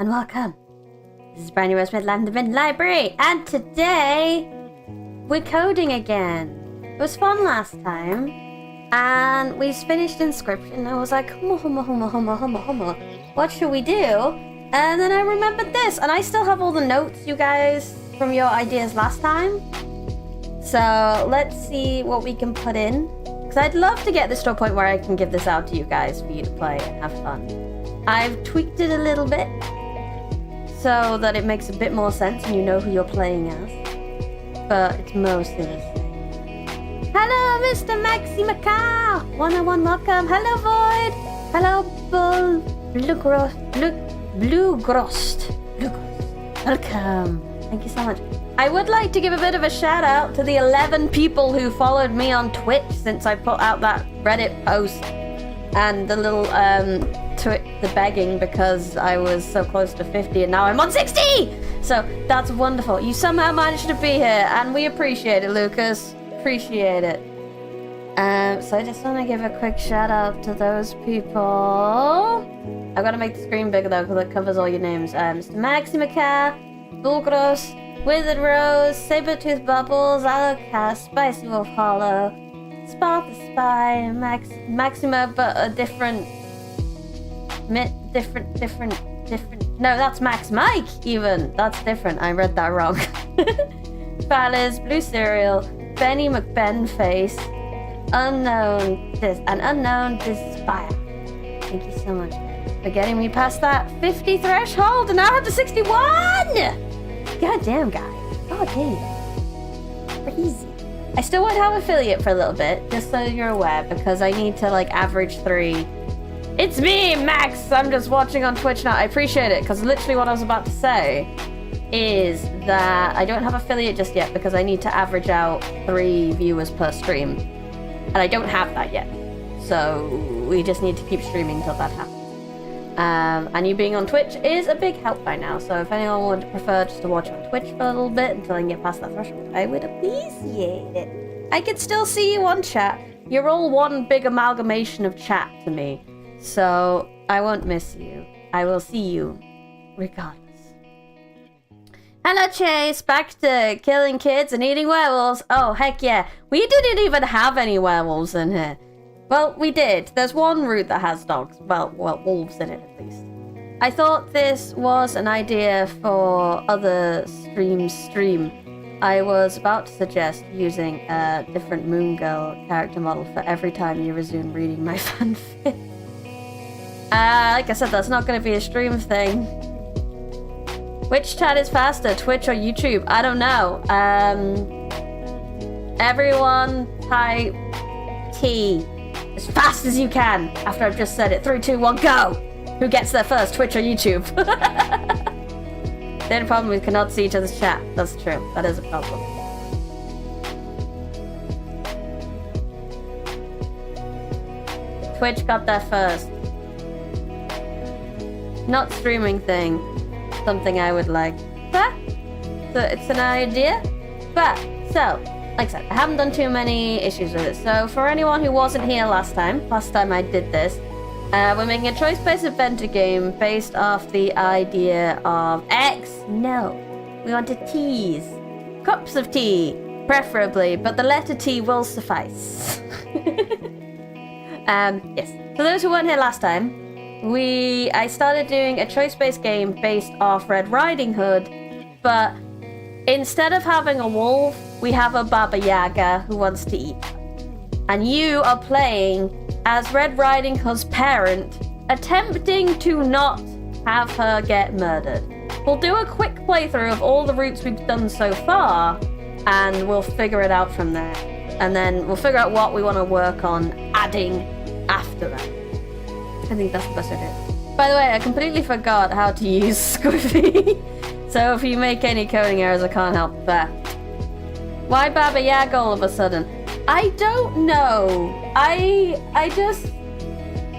and welcome. This is brand new Rosemary London Library, and today we're coding again. It was fun last time, and we finished Inscription. I was like, humma, what should we do? And then I remembered this, and I still have all the notes, you guys, from your ideas last time. So let's see what we can put in, because I'd love to get this to a point where I can give this out to you guys for you to play and have fun. I've tweaked it a little bit so that it makes a bit more sense and you know who you're playing as, but it's mostly the same. Hello, Mr. Maxi Macaw! 101, welcome. Hello, Void! Hello, Bluegrost. Welcome. Thank you so much. I would like to give a bit of a shout out to the 11 people who followed me on Twitch since I put out that Reddit post and the little the begging because I was so close to 50 and now I'm on 60! So that's wonderful. You somehow managed to be here and we appreciate it, Lucas. Appreciate it. So I just want to give a quick shout out to those people. I've got to make the screen bigger though because it covers all your names. Mr. Maxi Macaw, Bulgros, Withered Rose, Sabertooth Bubbles, Alocast, Spicy Wolf Hollow, Spot the Spy, Maxima, but a different. No, that's Max Mike, even. That's different. I read that wrong. Fallis, Blue Cereal, Benny McBenface, Unknown Despair. Thank you so much for getting me past that 50 threshold, and now I'm to 61! God damn, guys. God damn. Crazy. I still won't have affiliate for a little bit, just so you're aware, because I need to, like, average 3. It's me, Max! I'm just watching on Twitch now. I appreciate it, because literally what I was about to say is that I don't have affiliate just yet, because I need to average out 3 viewers per stream. And I don't have that yet. So we just need to keep streaming until that happens. And you being on Twitch is a big help by now, so if anyone would prefer just to watch on Twitch for a little bit until I can get past that threshold, I would appreciate it. I can still see you on chat. You're all one big amalgamation of chat to me, so I won't miss you. I will see you regardless. Hello, Chase. Back to killing kids and eating werewolves. Oh, heck yeah. We didn't even have any werewolves in here. Well, we did. There's one route that has dogs. Well, wolves in it, at least. I thought this was an idea for other stream. I was about to suggest using a different Moon Girl character model for every time you resume reading my fanfic. Like I said, that's not going to be a stream thing. Which chat is faster, Twitch or YouTube? I don't know. Everyone type T. As fast as you can after I've just said it. 3, 2, 1, go! Who gets there first, Twitch or YouTube? The only problem, we cannot see each other's chat. That's true. That is a problem. Twitch got there first. Not streaming thing. Something I would like. But, so it's an idea. But, so... Like I said, I haven't done too many issues with it. So for anyone who wasn't here last time I did this, we're making a choice-based adventure game based off the idea of X. No, we want to tease. Cups of tea, preferably, but the letter T will suffice. Yes. For those who weren't here last time, I started doing a choice-based game based off Red Riding Hood, but instead of having a wolf, we have a Baba Yaga who wants to eat. And you are playing as Red Riding Hood's parent, attempting to not have her get murdered. We'll do a quick playthrough of all the routes we've done so far, and we'll figure it out from there. And then we'll figure out what we want to work on adding after that. I think that's the best idea. By the way, I completely forgot how to use Squiffy. So if you make any coding errors, I can't help that. Why Baba Yaga all of a sudden? I don't know. I just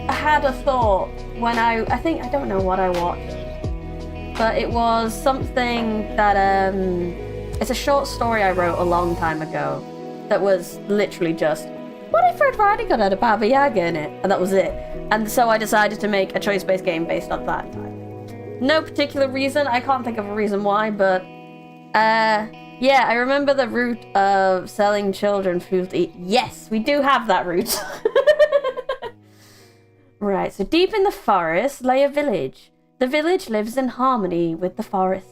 had a thought when I don't know what I watched. But it was something that, it's a short story I wrote a long time ago that was literally just, what if Red Riding Hood had a Baba Yaga in it? And that was it. And so I decided to make a choice-based game based on that time. No particular reason. I can't think of a reason why, but yeah, I remember the route of selling children food to eat. Yes, we do have that route. Right, so deep in the forest lay a village. The village lives in harmony with the forest.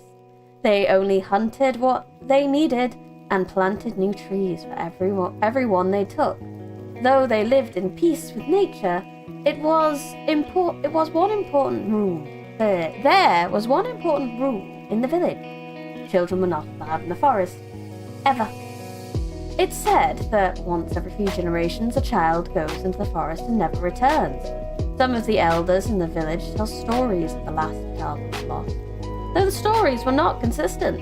They only hunted what they needed and planted new trees for everyone they took. Though they lived in peace with nature, it was one important rule. There was one important rule in the village. Children were not allowed in the forest. Ever. It's said that once every few generations a child goes into the forest and never returns. Some of the elders in the village tell stories of the last child was lost, though the stories were not consistent.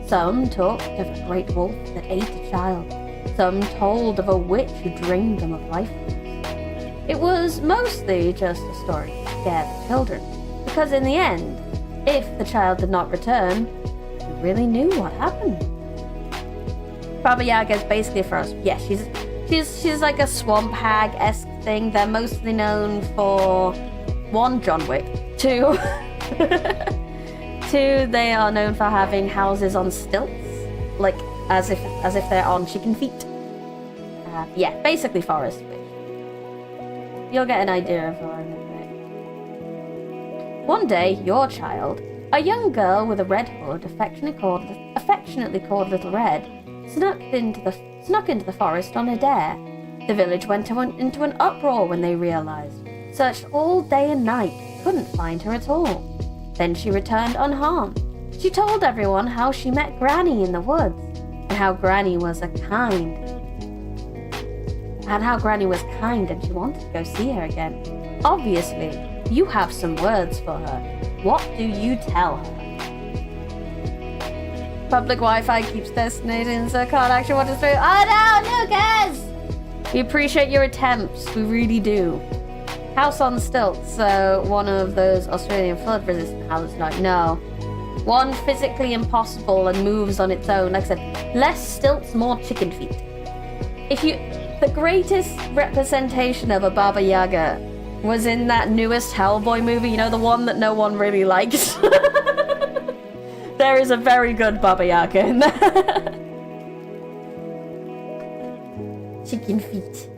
Some talked of a great wolf that ate a child. Some told of a witch who drained them of life force. It was mostly just a story to scare the children, because in the end, if the child did not return, who really knew what happened? Baba Yaga is basically for us. Yeah, she's like a swamp hag-esque thing. They're mostly known for 1, John Wick, 2, 2, they are known for having houses on stilts, like as if they're on chicken feet. Yeah, basically forest witch. You'll get an idea of what I mean. One day, your child, a young girl with a red hood, affectionately called Little Red, snuck into the forest on a dare. The village went into an uproar when they realized. Searched all day and night, couldn't find her at all. Then she returned unharmed. She told everyone how she met Granny in the woods, and how Granny was kind, and she wanted to go see her again. Obviously, you have some words for her. What do you tell her? Public Wi-Fi keeps destinating, so I can't actually watch it through. Oh no, Lucas! We appreciate your attempts, we really do. House on stilts, so one of those Australian flood-resistant houses. Like, no. One physically impossible and moves on its own. Like I said, less stilts, more chicken feet. The greatest representation of a Baba Yaga was in that newest Hellboy movie, you know, the one that no one really likes. There is a very good Baba Yaga in there. Chicken feet.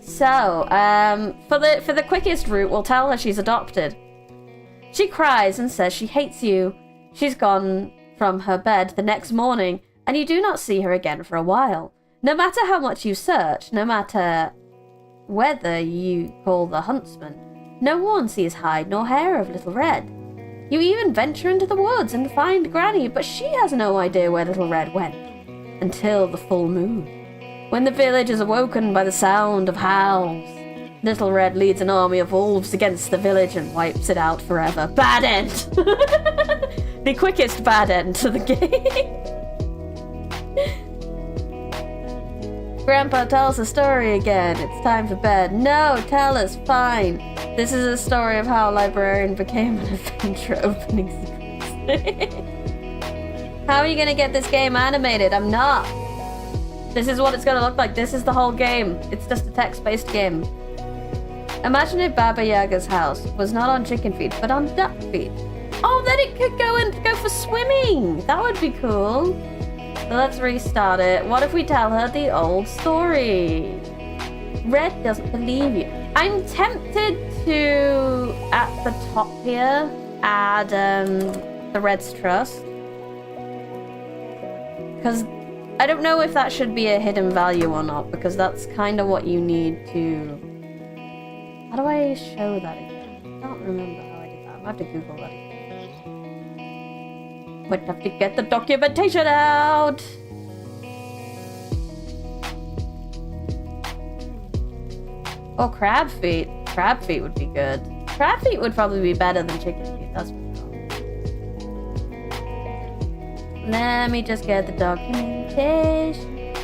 So, for the quickest route, we'll tell her she's adopted. She cries and says she hates you. She's gone from her bed the next morning, and you do not see her again for a while. No matter how much you search, no matter whether you call the huntsman, no one sees hide nor hair of Little Red. You even venture into the woods and find Granny, but she has no idea where Little Red went. Until the full moon, when the village is awoken by the sound of howls. Little Red leads an army of wolves against the village and wipes it out forever. Bad end! The quickest bad end to the game. Grandpa tells the story again. It's time for bed. No, tell us. Fine. This is a story of how a librarian became an adventure opening sequence. How are you gonna get this game animated? I'm not. This is what it's gonna look like. This is the whole game. It's just a text-based game. Imagine if Baba Yaga's house was not on chicken feet, but on duck feet. Oh, then it could go for swimming. That would be cool. So let's restart it. What if we tell her the old story? Red doesn't believe you. I'm tempted to, at the top here, add the Red's trust. Because I don't know if that should be a hidden value or not, because that's kind of what you need to... How do I show that again? I can't remember how I did that. I might have to Google that again. Might have to get the documentation out! Oh, crab feet. Crab feet would be good. Crab feet would probably be better than chicken feet, that's for sure. Let me just get the documentation.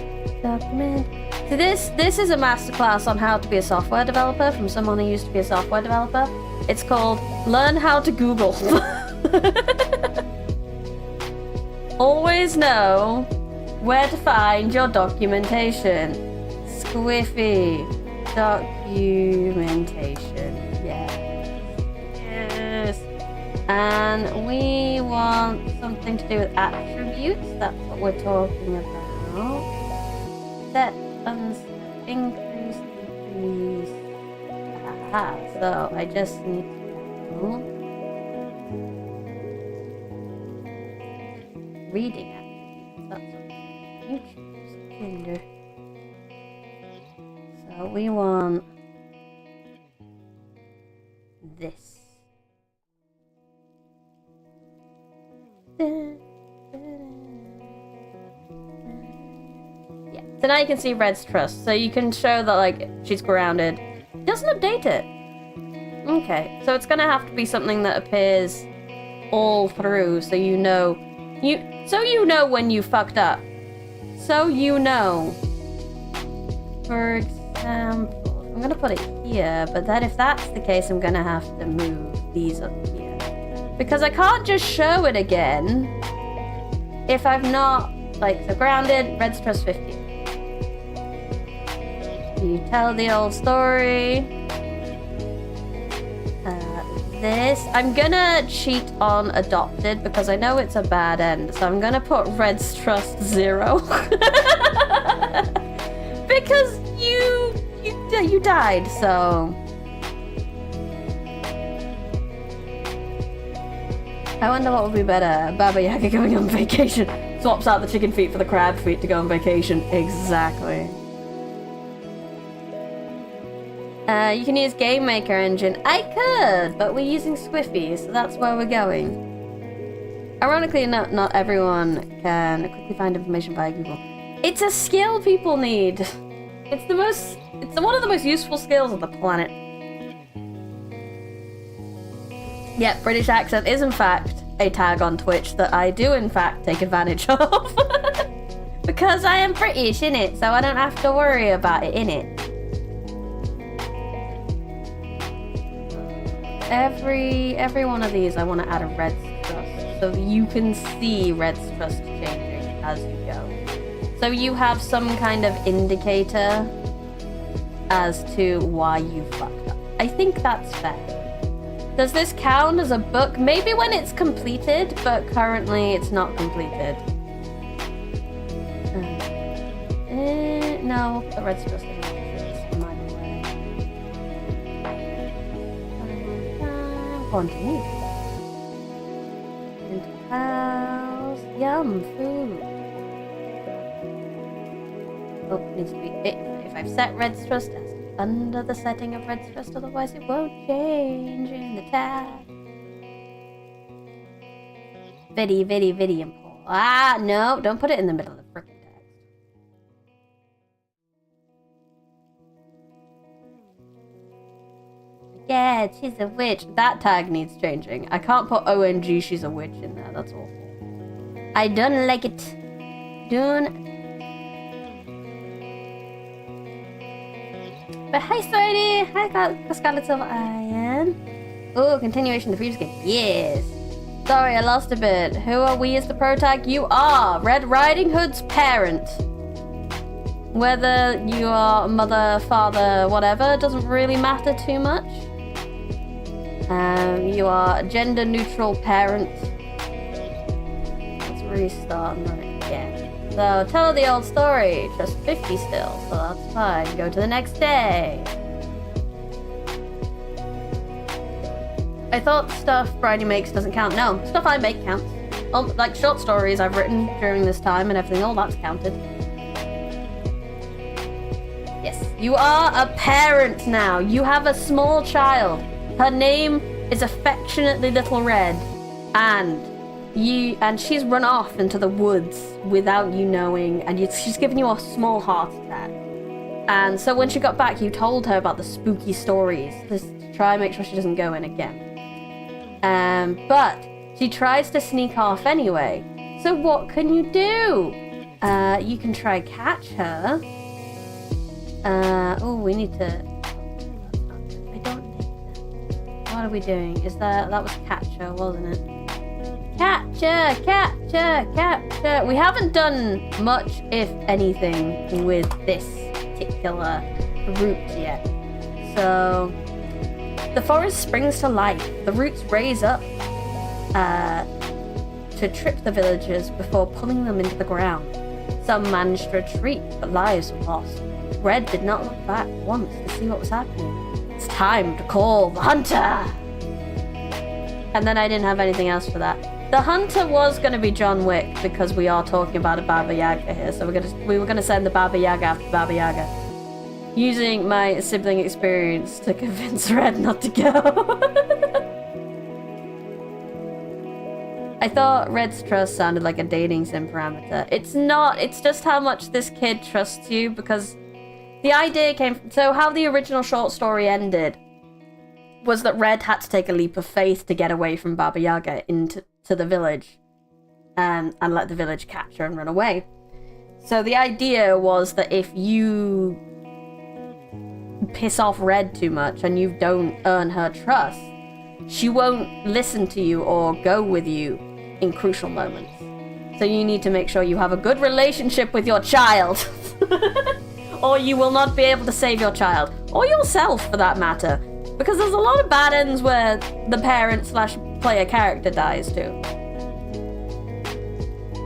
So this is a masterclass on how to be a software developer from someone who used to be a software developer. It's called Learn How to Google. Always know where to find your documentation. Squiffy. Documentation. Yes. And we want something to do with attributes. That's what we're talking about. Set, increase, decrease. Aha, so I just need to reading attributes. That's what you choose. Gender. So we want this. Yeah. So now you can see Red's trust. So you can show that like she's grounded. It doesn't update it. Okay. So it's gonna have to be something that appears all through, so you know when you fucked up. So you know. For example, I'm gonna put it here, but then if that's the case, I'm gonna have to move these up here. Because I can't just show it again if I've not, like, so grounded, Red's trust 50. You tell the old story. This, I'm gonna cheat on adopted because I know it's a bad end, so I'm gonna put Red's trust 0. Because you died, so. I wonder what would be better. Baba Yaga going on vacation. Swaps out the chicken feet for the crab feet to go on vacation. Exactly. You can use Game Maker Engine. I could, but we're using Squiffy, so that's where we're going. Ironically, not everyone can quickly find information via Google. It's a skill people need. It's one of the most useful skills on the planet. Yeah, British accent is in fact a tag on Twitch that I do in fact take advantage of. Because I am British, innit? So I don't have to worry about it, innit? Every one of these I want to add a Red's trust so that you can see Red's trust changing as you go. So you have some kind of indicator as to why you fucked up. I think that's fair. Does this count as a book? Maybe when it's completed, but currently it's not completed. No, the Red's trust is not. Continue. Into house. Yum, food. Oh, needs to be it. If I've set Red's trust as under the setting of Red's trust, otherwise it won't change in the tab. Viddy and Paul. Ah, no, don't put it in the middle of the frickin' text. Yeah, she's a witch. That tag needs changing. I can't put OMG, she's a witch in there. That's awful. I don't like it. But hi, Sody. Hi, Scarlet Silver Iron. Oh, continuation of the previous game. Yes. Sorry, I lost a bit. Who are we as the pro tag? You are Red Riding Hood's parent. Whether you are mother, father, whatever, doesn't really matter too much. You are a gender neutral parent. Let's restart and run it again. So, tell the old story. Just 50 still, so that's fine. Go to the next day. I thought stuff Bridie makes doesn't count. No, stuff I make counts. Like short stories I've written during this time and everything, all that's counted. Yes, you are a parent now. You have a small child. Her name is affectionately Little Red, and she's run off into the woods without you knowing, and she's given you a small heart attack. And so when she got back, you told her about the spooky stories to try and make sure she doesn't go in again. But she tries to sneak off anyway. So what can you do? You can try catch her. Oh, we need to. I don't need to. What are we doing? That was capture, wasn't it? Capture! We haven't done much, if anything, with this particular route yet. So, the forest springs to life. The roots raise up. to trip the villagers before pulling them into the ground. Some managed to retreat, but lives were lost. Red did not look back once to see what was happening. It's time to call the hunter! And then I didn't have anything else for that. The hunter was going to be John Wick, because we are talking about a Baba Yaga here, so we were going to send the Baba Yaga after Baba Yaga. Using my sibling experience to convince Red not to go. I thought Red's trust sounded like a dating sim parameter. It's not, it's just how much this kid trusts you, because the idea came from, so how the original short story ended was that Red had to take a leap of faith to get away from Baba Yaga into the village, and let the village catch her and run away. So the idea was that if you piss off Red too much and you don't earn her trust, she won't listen to you or go with you in crucial moments. So you need to make sure you have a good relationship with your child. Or you will not be able to save your child. Or yourself, for that matter. Because there's a lot of bad ends where the parent / player character dies too.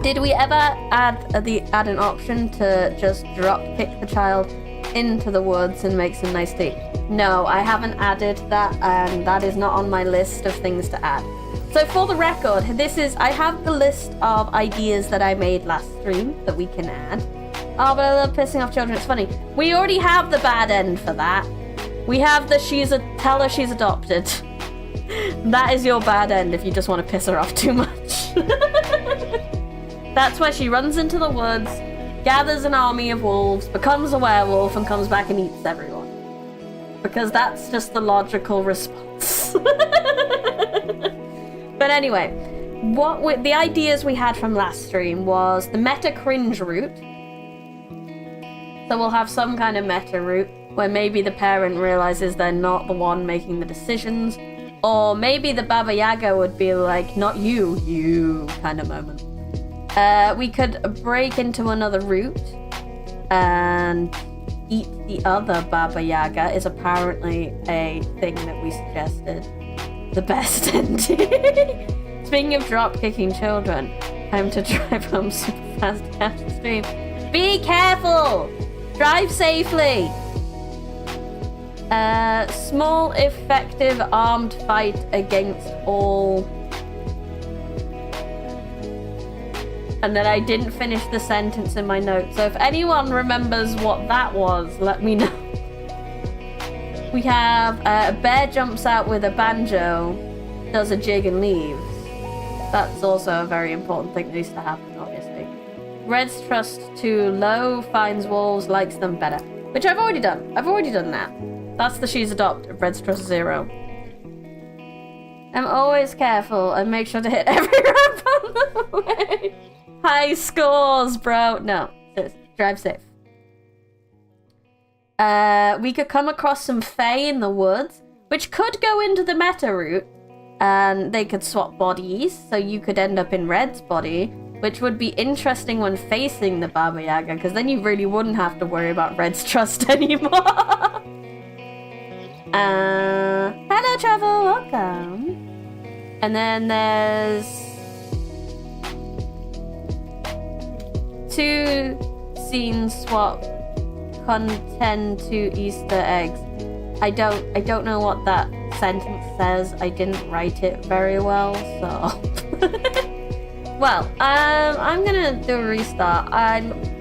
Did we ever add an option to just drop kick the child into the woods and make some nice tea? No, I haven't added that, and that is not on my list of things to add. So for the record, I have the list of ideas that I made last stream that we can add. Oh, but I love pissing off children, it's funny. We already have the bad end for that. We have the tell her she's adopted. That is your bad end if you just want to piss her off too much. That's where she runs into the woods, gathers an army of wolves, becomes a werewolf, and comes back and eats everyone. Because that's just the logical response. But anyway, the ideas we had from last stream was the meta cringe route. So we'll have some kind of meta route where maybe the parent realizes they're not the one making the decisions, or maybe the Baba Yaga would be like, not you kind of moment. We could break into another route and eat the other Baba Yaga is apparently a thing that we suggested. The best ending. Speaking of drop kicking children, time to drive home super fast after the stream. Be careful! Drive safely! Small, effective, armed fight against all. And then I didn't finish the sentence in my notes. So if anyone remembers what that was, let me know. We have a bear jumps out with a banjo, does a jig and leaves. That's also a very important thing that needs to happen, obviously. Red's trust too low, finds wolves, likes them better. Which I've already done. I've already done that. That's the she's adopted. Red's trust 0. I'm always careful and make sure to hit every ramp on the way. High scores, bro. No, seriously, drive safe. We could come across some fae in the woods, which could go into the meta route, and they could swap bodies, so you could end up in Red's body, which would be interesting when facing the Baba Yaga, because then you really wouldn't have to worry about Red's trust anymore. Hello, Trevor, welcome. And then there's 2 scene swap content to Easter eggs. I don't know what that sentence says. I didn't write it very well, so. Well, I'm gonna do a restart.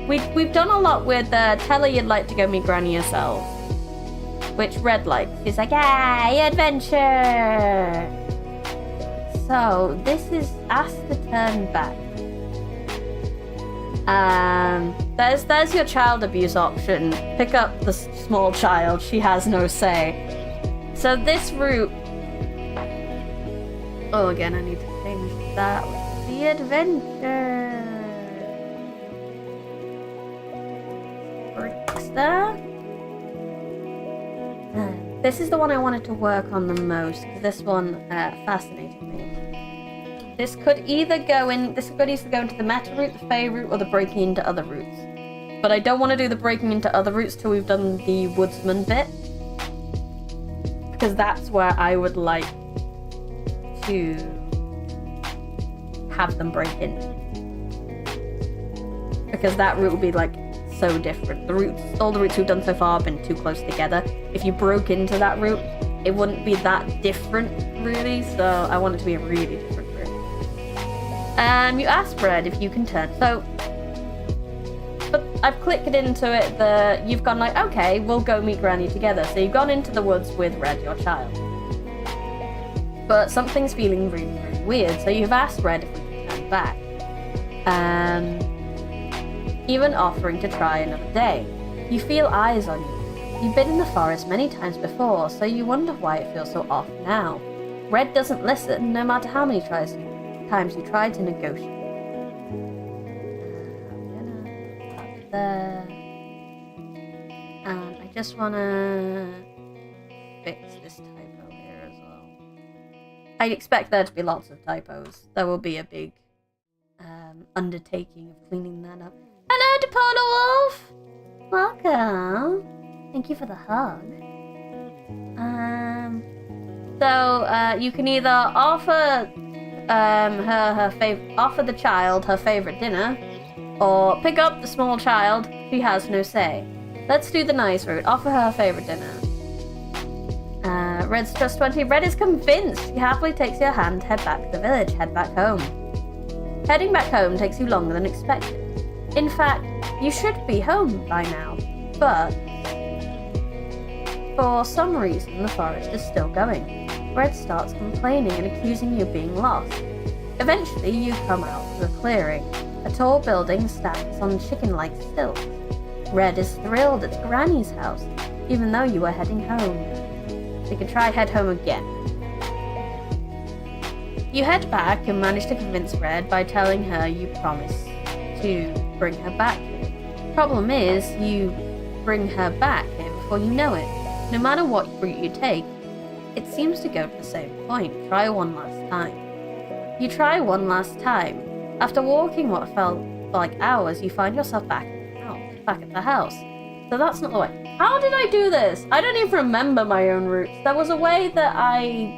We've done a lot with tell her you'd like to go meet Granny yourself, which Red likes. She's like, yay, adventure! So this is ask to turn back. There's your child abuse option. Pick up the small child. She has no say. So this route. Oh, again, I need to change that. The adventure. Brickster. This is the one I wanted to work on the most, because this one fascinated me. This could either go into the meta route, the fae route, or the breaking into other routes. But I don't want to do the breaking into other routes till we've done the woodsman bit, because that's where I would like to have them break in. Because that route would be like so different. All the routes we've done so far have been too close together. If you broke into that route, it wouldn't be that different, really. So I want it to be a really different route. You asked Red if you can turn. So, but I've clicked into it. You've gone like, okay, we'll go meet Granny together. So you've gone into the woods with Red, your child. But something's feeling really, really weird. So you've asked Red if we can turn back. Even offering to try another day. You feel eyes on you. You've been in the forest many times before, so you wonder why it feels so off now. Red doesn't listen, no matter how many times you try to negotiate. I'm gonna put there. And I just wanna fix this typo here as well. I expect there to be lots of typos. There will be a big undertaking of cleaning that up. Hello, DePola Wolf! Welcome! Thank you for the hug. So, you can either offer offer the child her favourite dinner, or pick up the small child who has no say. Let's do the nice route. Offer her favourite dinner. Red's just 20. Red is convinced. She happily takes your hand, head back to the village, head back home. Heading back home takes you longer than expected. In fact, you should be home by now, but for some reason the forest is still going. Red starts complaining and accusing you of being lost. Eventually you come out to a clearing. A tall building stands on chicken-like stilts. Red is thrilled it's Granny's house, even though you were heading home. You can try head home again. You head back and manage to convince Red by telling her you promise to bring her back here. Problem is, you bring her back here before you know it. No matter what route you take, it seems to go to the same point. Try one last time. You try one last time. After walking what felt like hours, you find yourself back at the house. So that's not the way. How did I do this? I don't even remember my own routes. There was a way that I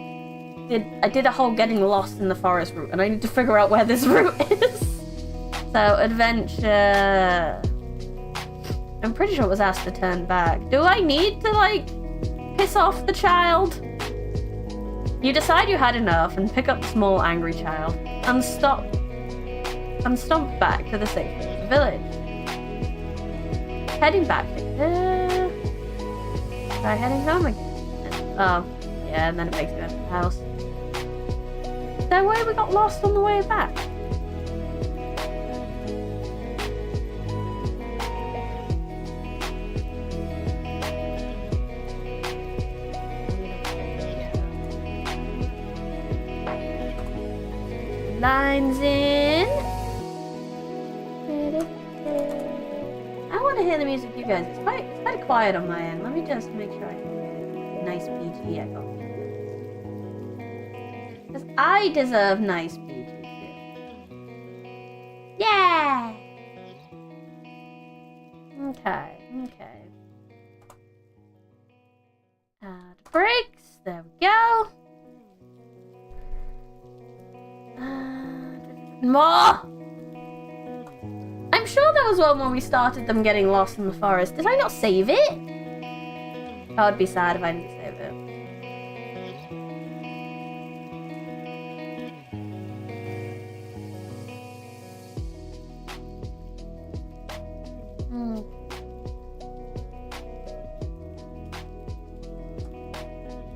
did a whole getting lost in the forest route, and I need to figure out where this route is. So, adventure... I'm pretty sure it was asked to turn back. Do I need to, like, piss off the child? You decide you had enough and pick up the small, angry child and stomp back to the safety of the village. Heading back to... try heading home again. Oh, yeah, and then it makes me go to the house. Is there a way we got lost on the way back? Lines in. I want to hear the music, you guys. It's quite quiet on my end. Let me just make sure I can hear nice PG echo. Because I deserve nice PG too. Yeah. Okay. Add brakes. There we go. More! I'm sure there was one when we started them getting lost in the forest. Did I not save it? I would be sad if I didn't save it.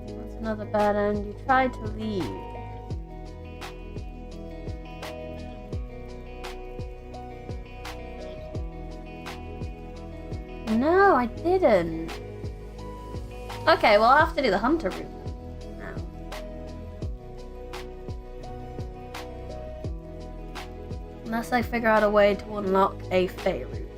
That's another bad end. You tried to leave. No, I didn't. Okay, well, I'll have to do the hunter route now. Unless I figure out a way to unlock a Fey route.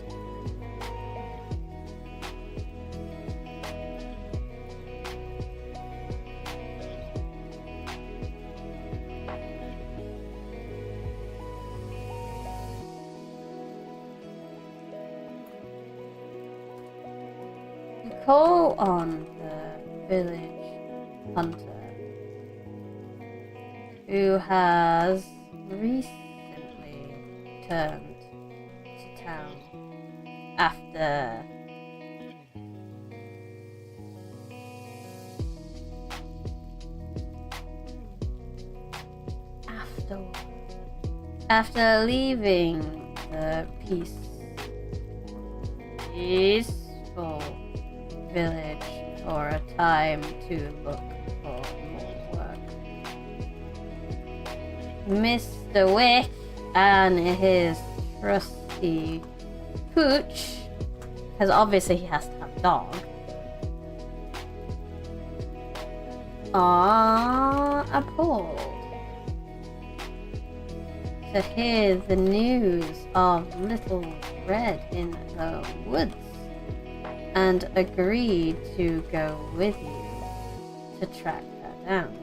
Call on the village hunter who has research. returned to town after leaving the peaceful village for a time to look for more work. Mr. Wick and his trusty Pooch, because obviously he has to have a dog, are appalled to hear the news of Little Red in the woods and agreed to go with you to track her down.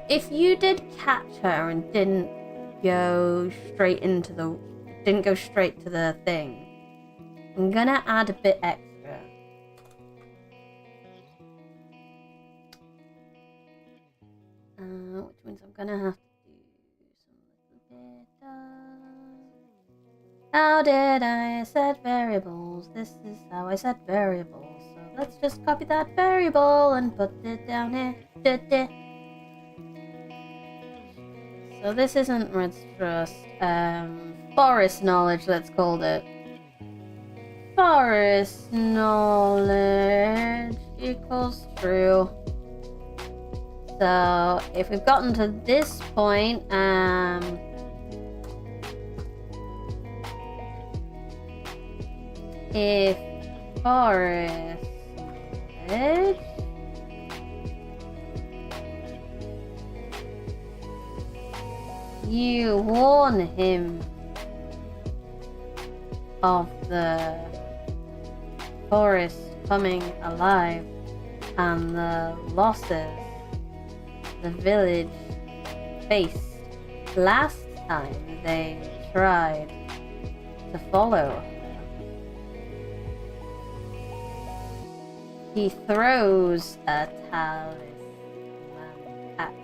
If you did catch her and didn't go straight to the thing, I'm gonna add a bit extra. Which means I'm gonna have to do some little bit how did I set variables? This is how I set variables. So let's just copy that variable and put it down here. So this isn't Red's Trust. Forest knowledge, let's call it. Forest knowledge equals true. So if we've gotten to this point, if forest knowledge you warn him of the forest coming alive and the losses the village faced last time they tried to follow her. He throws a talisman at you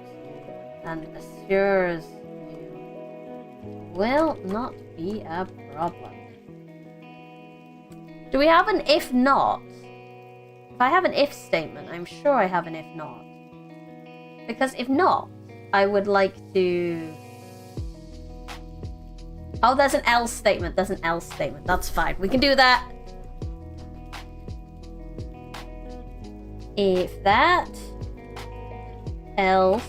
and assures you will not be a problem. Do we have an if not? If I have an if statement, I'm sure I have an if not. Because if not, I would like to... Oh, there's an else statement. There's an else statement. That's fine. We can do that. If that, else,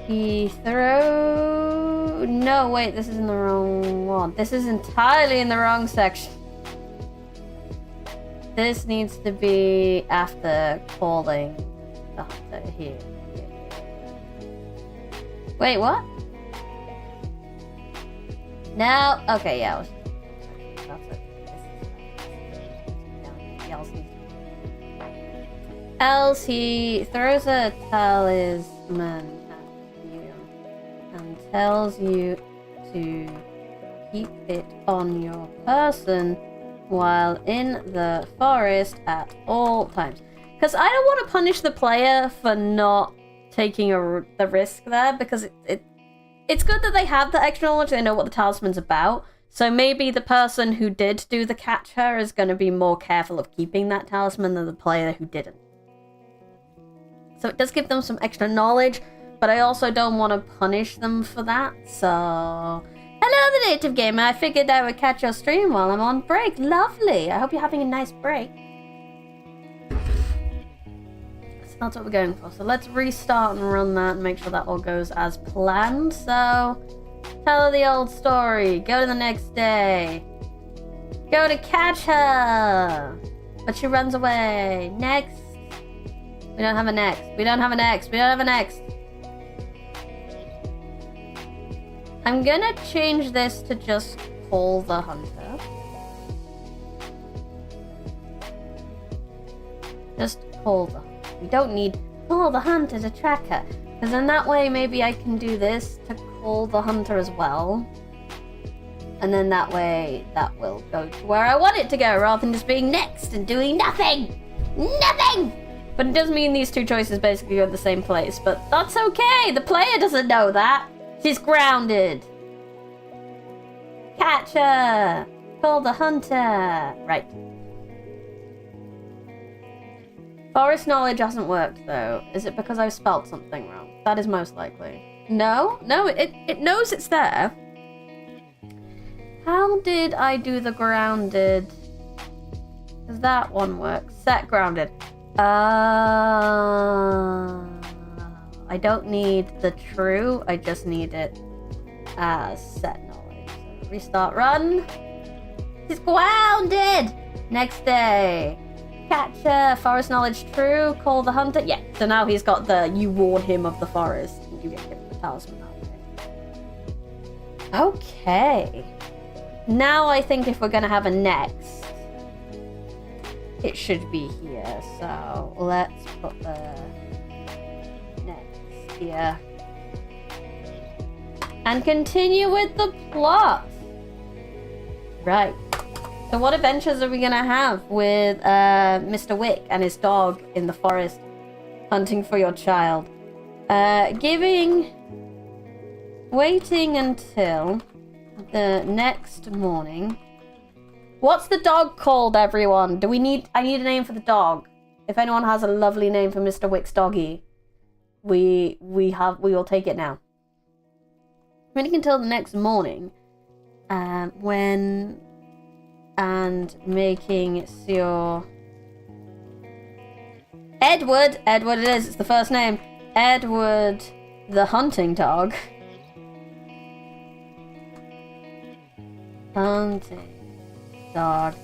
he throw... No, wait, this is in the wrong one. This is entirely in the wrong section. This needs to be after calling the hunter here. Wait, what? No, okay, yeah. That's it. Else he throws a talisman at you and tells you to keep it on your person while in the forest at all times. Because I don't want to punish the player for not taking the risk there, because it's good that they have the extra knowledge, they know what the talisman's about. So maybe the person who did do the catch her is going to be more careful of keeping that talisman than the player who didn't. So it does give them some extra knowledge, but I also don't want to punish them for that, so... Hello, the native gamer. I figured I would catch your stream while I'm on break. Lovely. I hope you're having a nice break. So that's what we're going for. So let's restart and run that and make sure that all goes as planned. So, tell her the old story. Go to the next day. Go to catch her. But she runs away. Next. We don't have a next. We don't have a next. We don't have a next. I'm gonna change this to just call the hunter. Just call the hunter. We don't need call the hunter to track her. Because in that way, maybe I can do this to call the hunter as well. And then that way, that will go to where I want it to go, rather than just being next and doing nothing. Nothing! But it does mean these two choices basically go to the same place. But that's okay. The player doesn't know that. She's grounded. Catch her. Call the hunter. Right. Forest knowledge hasn't worked though. Is it because I've spelt something wrong? That is most likely. No, it knows it's there. How did I do the grounded? Does that one work? Set grounded. I don't need the true, I just need it as set knowledge. So restart run. He's grounded! Next day. Catcher, forest knowledge true, call the hunter. Yeah, so now he's got the you warn him of the forest. And you get given the talisman that way. Okay. Now I think if we're gonna have a next, it should be here. So let's put the next here. And continue with the plot. Right. So what adventures are we gonna have with Mr. Wick and his dog in the forest hunting for your child? Waiting until the next morning. What's the dog called, everyone? I need a name for the dog. If anyone has a lovely name for Mr. Wick's doggy, we will take it now. Waiting until the next morning, and making sure Edward it is, it's the first name. Edward the hunting dog. Hunting dog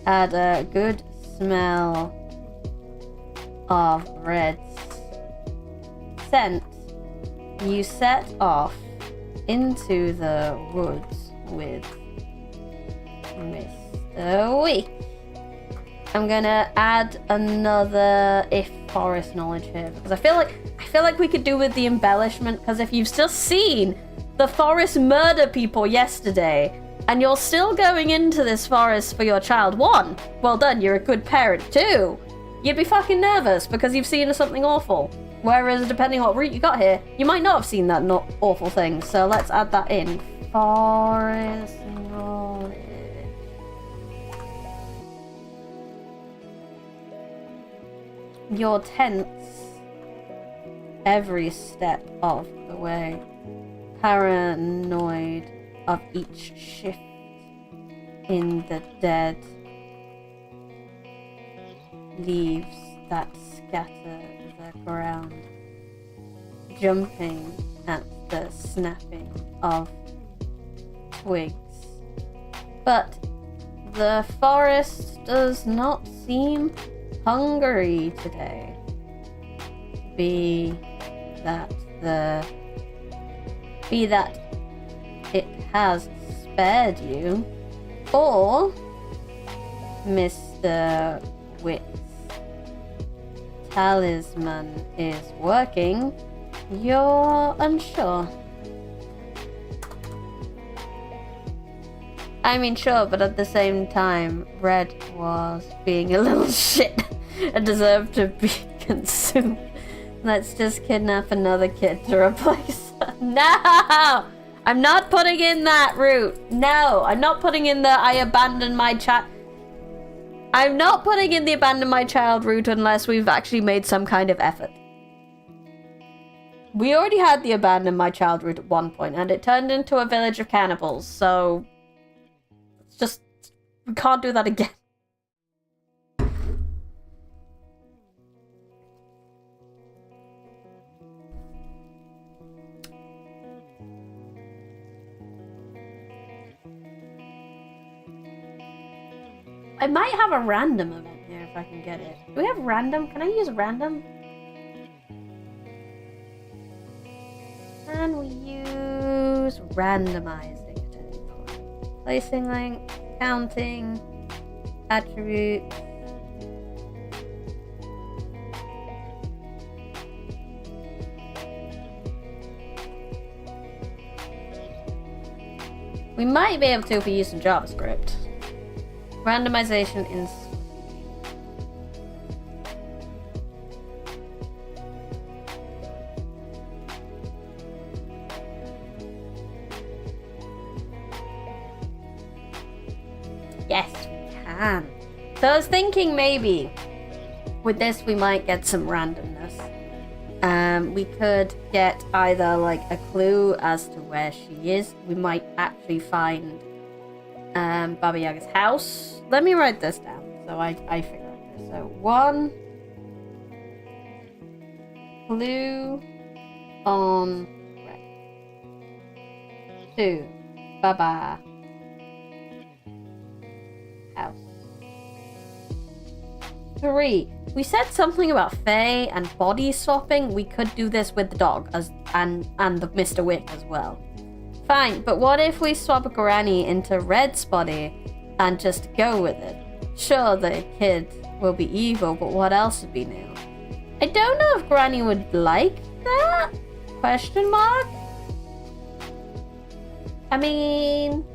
had a good smell of red scent. You set off into the woods with Mr. Wick. I'm gonna add another if forest knowledge here because I feel like we could do with the embellishment, because if you've just seen the forest murder people yesterday and you're still going into this forest for your child, 1, well done, you're a good parent. 2, you'd be fucking nervous because you've seen something awful. Whereas depending on what route you got here, you might not have seen that not awful thing. So let's add that in. Forest knowledge. You're tense every step of the way. Paranoid of each shift in the dead leaves that scatter the ground, jumping at the snapping of twigs. But the forest does not seem hungry today. Be that it has spared you, or Mr. Wick's talisman is working, you're unsure. I mean, sure, but at the same time, Red was being a little shit and deserved to be consumed. Let's just kidnap another kid to replace her. No! I'm not putting in that route. No, I'm not putting in the I abandoned my child. I'm not putting in the abandon my child route unless we've actually made some kind of effort. We already had the abandon my child route at one point, and it turned into a village of cannibals, so it's just, we can't do that again. I might have a random event here if I can get it. Do we have random? Can I use random? Can we use randomizing at any point? Placing link, counting, attribute. We might be able to if we use some JavaScript. Randomization in Yes, we can. So I was thinking maybe with this we might get some randomness. We could get either like a clue as to where she is. We might actually find Baba Yaga's house. Let me write this down so I figure out this. So 1 clue on red. 2 Baba house. 3. We said something about Faye and body swapping. We could do this with the dog and the Mr. Wick as well. Fine, but what if we swap Granny into Red's body and just go with it? Sure, the kid will be evil, but what else would be new? I don't know if Granny would like that? Question mark? I mean,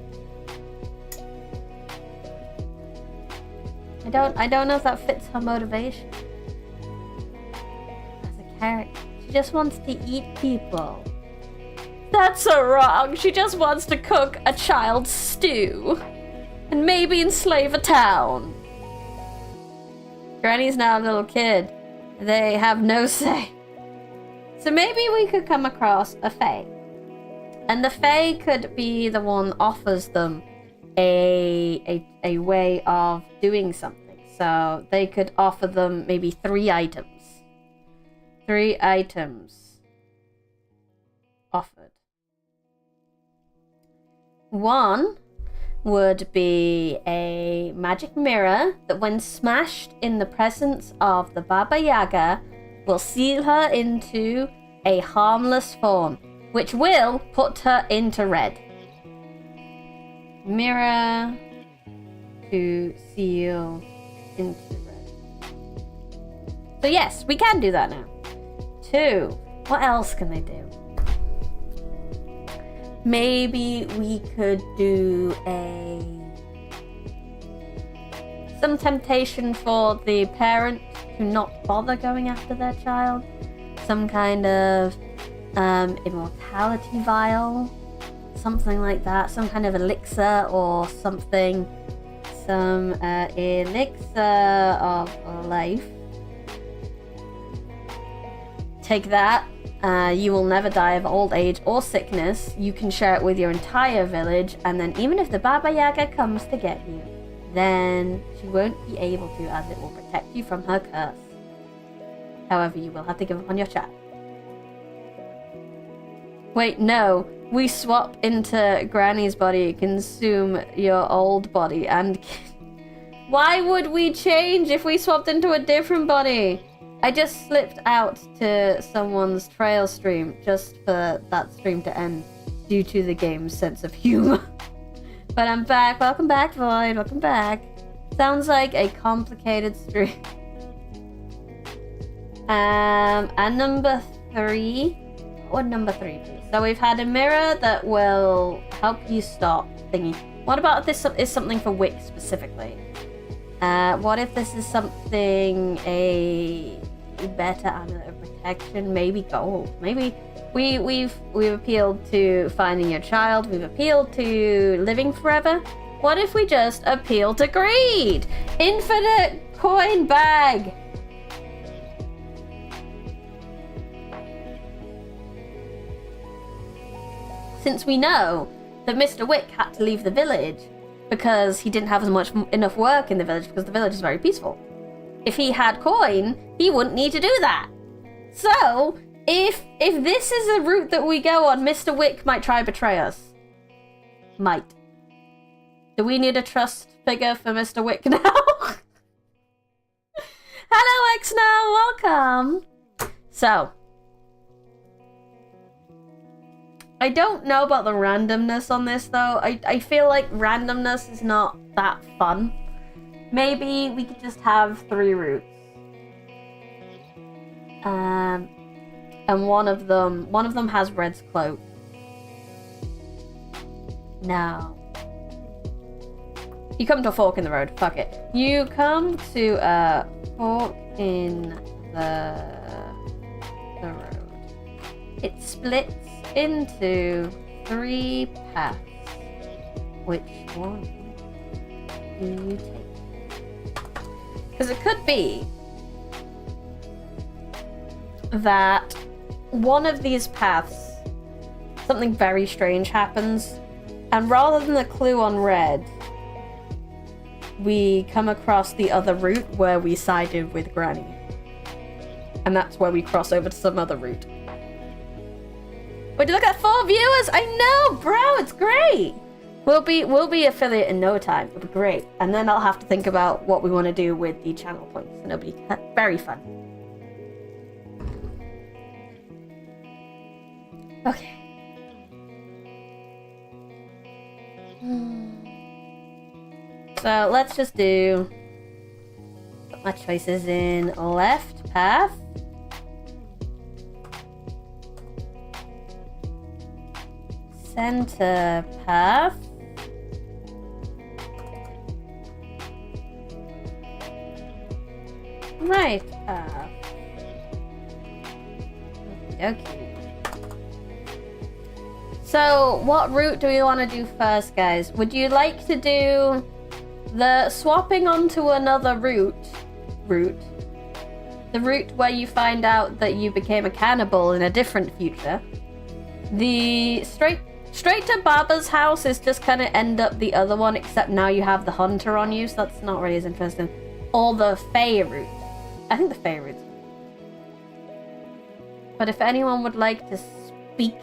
I don't know if that fits her motivation as a character. She just wants to eat people. That's so wrong. She just wants to cook a child's stew and maybe enslave a town. Granny's now a little kid. They have no say. So maybe we could come across a Fae. And the Fae could be the one offers them a way of doing something. So they could offer them maybe 3 items. 3 items offered. 1 would be a magic mirror that when smashed in the presence of the Baba Yaga will seal her into a harmless form, which will put her into red. Mirror to seal into red. So yes, we can do that now. 2. What else can they do? Maybe we could do some temptation for the parent to not bother going after their child. Some kind of immortality vial. Something like that. Some kind of elixir or something. Some elixir of life. Take that. You will never die of old age or sickness. You can share it with your entire village, and then even if the Baba Yaga comes to get you, then she won't be able to, as it will protect you from her curse. However, you will have to give up on your child. Wait, no. We swap into Granny's body, consume your old body, and... Why would we change if we swapped into a different body? I just slipped out to someone's trail stream just for that stream to end due to the game's sense of humor. But I'm back. Welcome back, Void. Welcome back. Sounds like a complicated stream. And number 3. What would number 3 be? So we've had a mirror that will help you stop thingy. What about if this is something for Wick specifically? What if this is something a better amulet of protection? Maybe gold. Maybe we've appealed to finding your child. We've appealed to living forever. What if we just appeal to greed? Infinite coin bag. Since we know that Mr. Wick had to leave the village because he didn't have enough work in the village because the village is very peaceful. If he had coin, he wouldn't need to do that. So, if this is a route that we go on, Mr. Wick might try to betray us. Might. Do we need a trust figure for Mr. Wick now? Hello, Xno, welcome. So, I don't know about the randomness on this though. I feel like randomness is not that fun. Maybe we could just have 3 routes. And one of them has Red's cloak. No. You come to a fork in the road. Fuck it. You come to a fork in the road. It splits into 3 paths. Which one do you take? Because it could be that one of these paths, something very strange happens, and rather than the clue on red, we come across the other route where we sided with Granny. And that's where we cross over to some other route. Wait, look at 4 viewers! I know, bro, it's great! We'll be affiliate in no time. It'll be great. And then I'll have to think about what we want to do with the channel points. And it'll be very fun. Okay. So let's just do... Put my choices in left path. Center path. Right path. Okay. So, what route do we want to do first, guys? Would you like to do the swapping onto another route? The route where you find out that you became a cannibal in a different future. The straight to Baba's house is just kind of end up the other one, except now you have the hunter on you, so that's not really as interesting. Or the Fae route. I think the Fae route. But if anyone would like to speak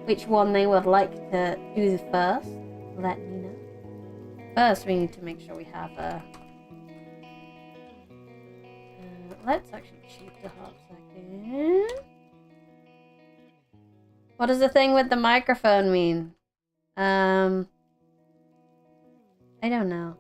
which one they would like to do first, let me know. First, we need to make sure we have a... let's actually cheat the hot second. What does the thing with the microphone mean? I don't know.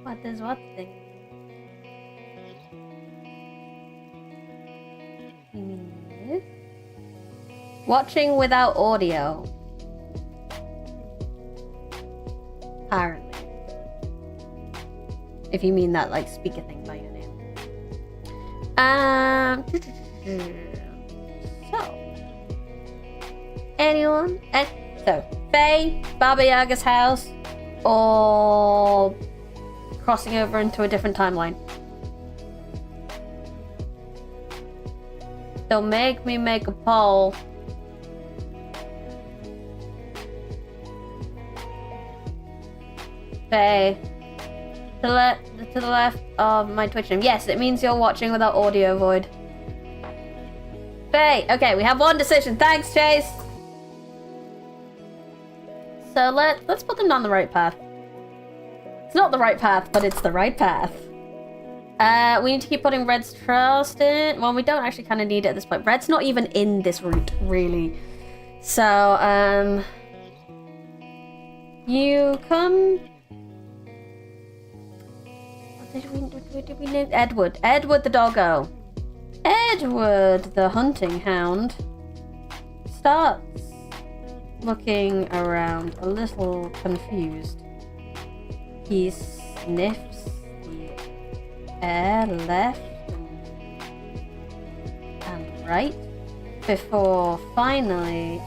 What does what thing? You mean this? Watching without audio. Apparently. If you mean that, like, speaker thing by your name. So. Anyone? So, Faye, Baba Yaga's house, or crossing over into a different timeline. Don't make me make a poll. Faye. To the left of my Twitch name. Yes, it means you're watching without audio, Void. Faye. Okay, we have one decision. Thanks, Chase. So let's put them down the right path. It's not the right path, but it's the right path. We need to keep putting Red's trust in. Well, we don't actually kind of need it at this point. Red's not even in this route, really. So, you come... What did we name? Edward. Edward the doggo. Edward the hunting hound starts looking around a little confused. He sniffs the air left and right before finally,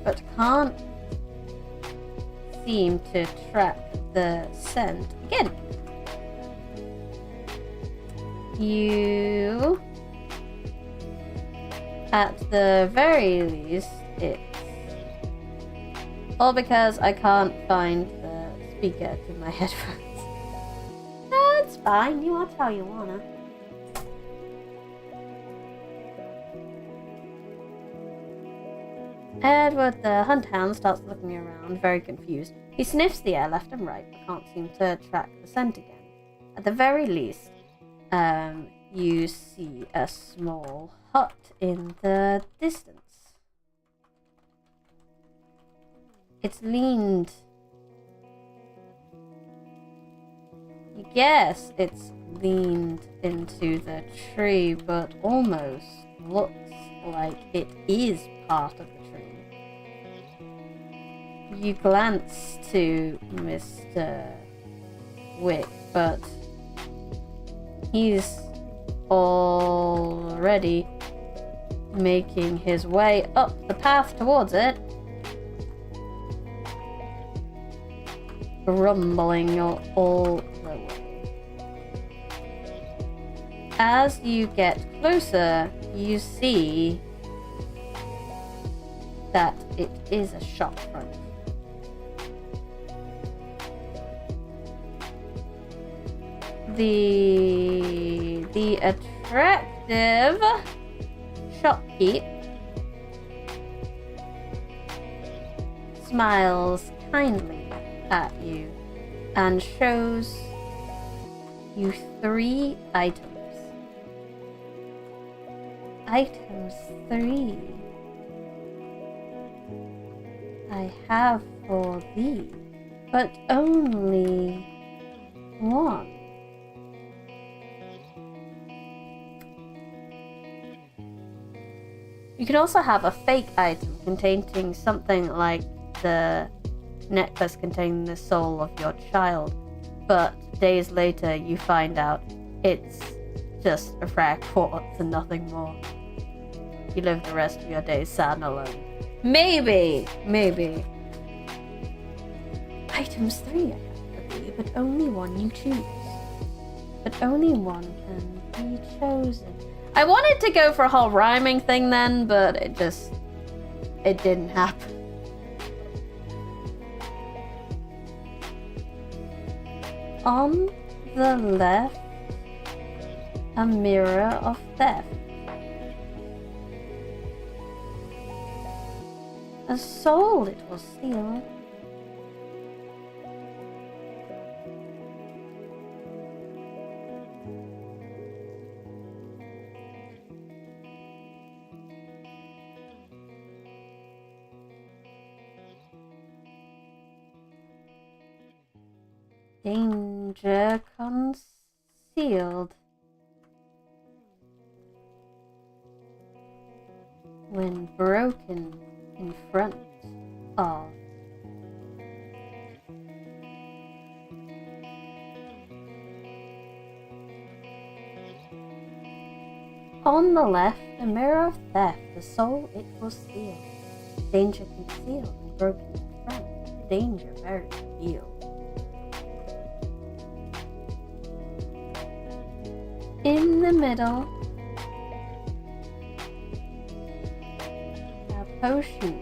but can't seem to track the scent again. You, at the very least, it's all because I can't find the speaker to my headphones. That's fine, you watch how you wanna. Edward the hunthound starts looking around, very confused. He sniffs the air left and right, but can't seem to track the scent again. At the very least, you see a small hut in the distance. It's leaned. You guess it's leaned into the tree, but almost looks like it is part of the tree. You glance to Mr. Wick, but he's already making his way up the path towards it, grumbling all the way. As you get closer, you see that it is a shop front. The attractive shopkeep smiles kindly at you and shows you 3 items. Items 3 I have for thee, but only 1. You can also have a fake item containing something like the necklace containing the soul of your child, but days later you find out it's just a rare quartz and nothing more. You live the rest of your days sad and alone. Maybe. Items 3 I have for thee, but only 1 you choose. But only 1 can be chosen. I wanted to go for a whole rhyming thing then, but it didn't happen. On the left, a mirror of theft. A soul it will steal. Danger concealed. When broken in front of. On the left, a mirror of theft, the soul it will steal. Danger concealed and broken in front, danger very revealed. In the middle, a potion.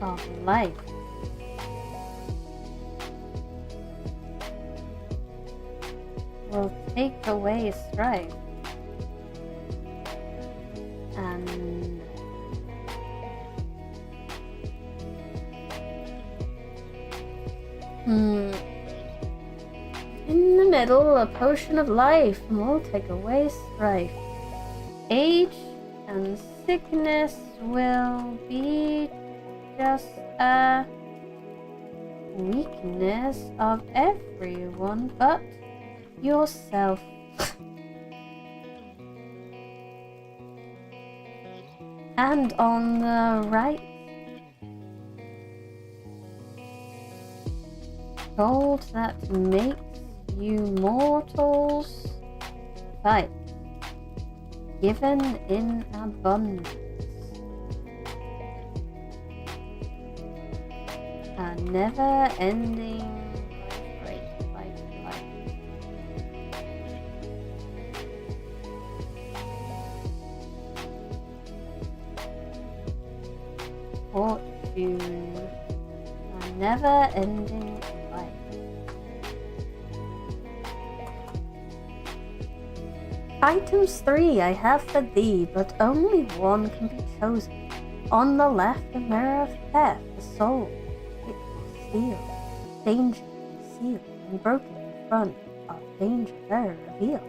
Of life. Will take away strife. And in the middle, a potion of life will take away strife. Age and sickness will be just a weakness of everyone but yourself. And on the right, gold that makes you mortals fight, given in abundance. A never-ending life. Fortune, a never-ending life. Items 3 I have for thee, but only 1 can be chosen. On the left, a mirror of theft, the soul it will steal. Danger concealed and broken in front of danger very revealed.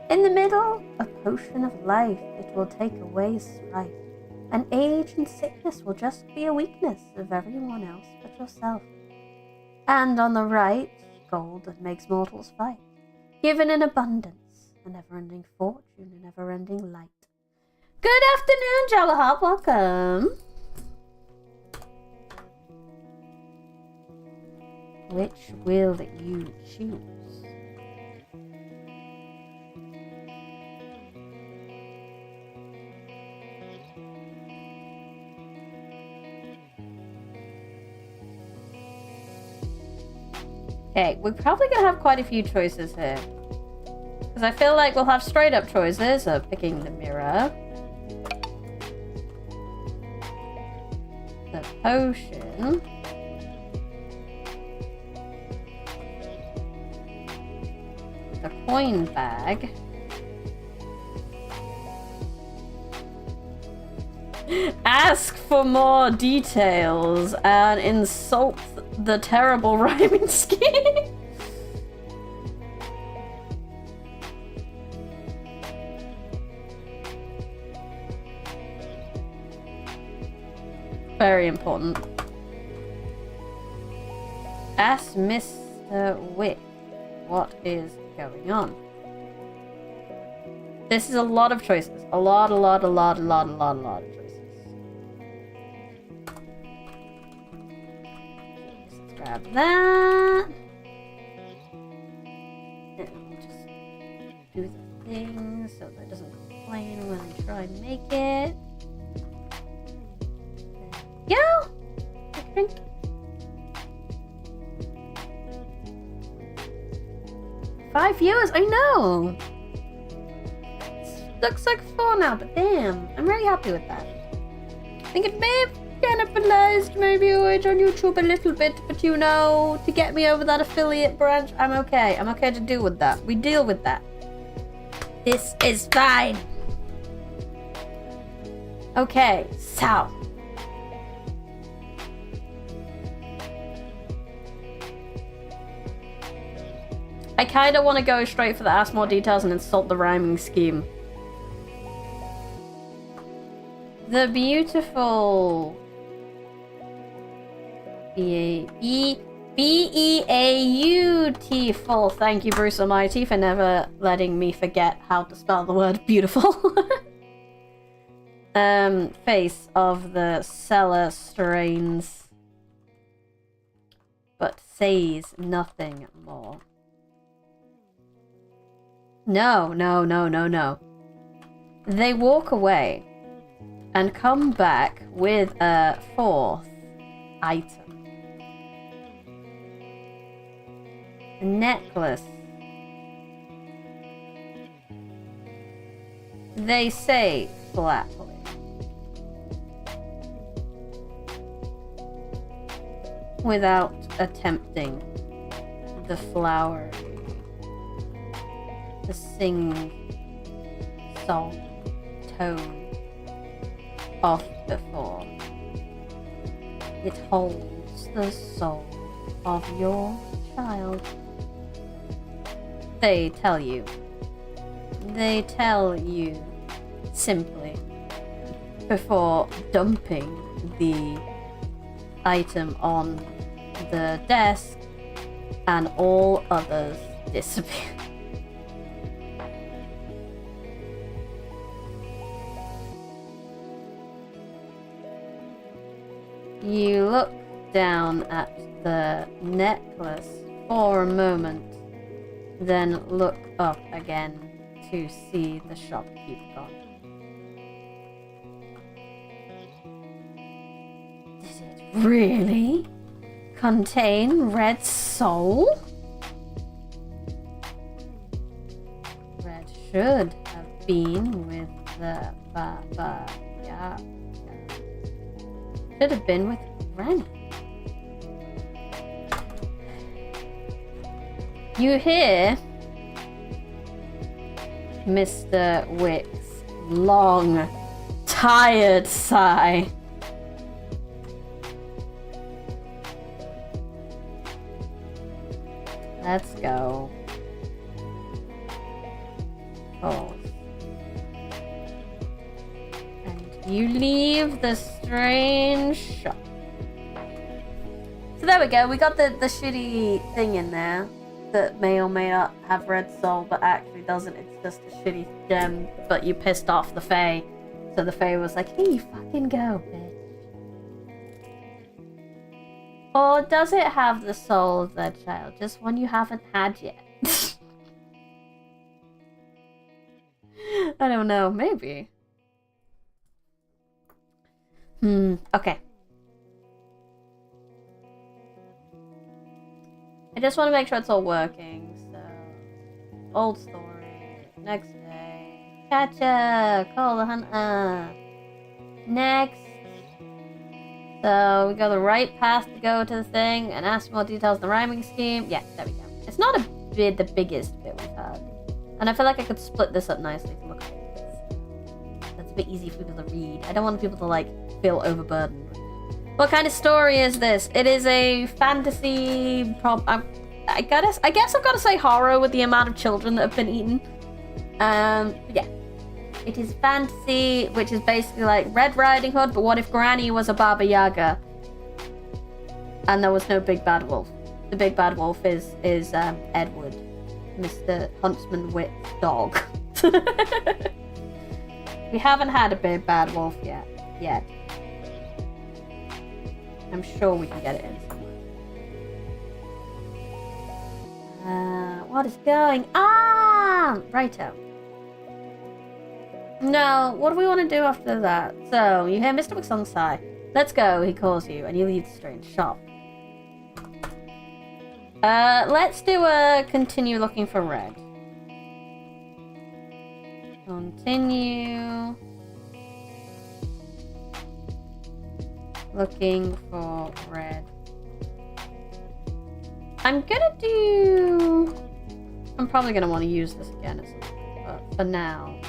In the middle, a potion of life, it will take away strife. And age and sickness will just be a weakness of everyone else but yourself. And on the right, gold that makes mortals fight, given in abundance, a never-ending fortune, a never-ending light. Good afternoon, Jawahab, welcome. Which will you choose? Okay, we're probably gonna have quite a few choices here. Because I feel like we'll have straight up choices of picking the mirror, the potion, the coin bag, ask for more details, and insult the terrible rhyming scheme. Very important. Ask Mr. Wick what is going on. This is a lot of choices. A lot of choices. Let's grab that. And we'll just do the thing so that it doesn't complain when I try and make it. Go! Drink. Five viewers, I know! Looks like 4 now, but damn, I'm really happy with that. I think it may have cannibalized my viewage on YouTube a little bit, but you know, to get me over that affiliate branch, I'm okay. I'm okay to deal with that. We deal with that. This is fine. Okay, so. I kind of want to go straight for the ask more details and insult the rhyming scheme. The beautiful B-E-A-U-T-ful. Thank you, Bruce Almighty, for never letting me forget how to spell the word beautiful. Face of the seller strains, but says nothing more. No. They walk away and come back with a 4th item. A necklace. They say flatly. Without attempting the flowery, the sing-song tone of before. It holds the soul of your child. They tell you. They tell you simply before dumping the item on the desk and all others disappear. You look down at the necklace for a moment, then look up again to see the shopkeeper gone. Did it really contain red soul? Red should have been with the yeah. Should have been with Granny. You hear Mr. Wick's long, tired sigh. Let's go. Pause. And you leave the strange shop. So there we go. We got the shitty thing in there that may or may not have red soul, but actually doesn't. It's just a shitty gem. But you pissed off the Fae, so the Fae was like, "Here you fucking go, bitch." Or does it have the soul of their child? Just one you haven't had yet. I don't know. Maybe. Okay. I just want to make sure it's all working, so... Old story. Next day. Gotcha! Call the hunter. Next. So, we go the right path to go to the thing, and ask more details on the rhyming scheme. Yeah, there we go. It's not the biggest bit we've had. And I feel like I could split this up nicely to look at it. That's a bit easy for people to read. I don't want people to, like, feel overburdened. What kind of story is this? It is a fantasy I guess I've got to say horror with the amount of children that have been eaten. Yeah. It is fantasy, which is basically like Red Riding Hood, but what if Granny was a Baba Yaga? And there was no big bad wolf. The big bad wolf is Edward, Mr. Huntsman Wit's dog. We haven't had a big bad wolf yet. I'm sure we can get it in somewhere. What is going on? Righto. No, what do we want to do after that? So, you hear Mr. McSong sigh. Let's go, he calls you, and you leave the strange shop. Let's do a continue looking for red. Continue looking for red. I'm probably gonna want to use this again, but for now,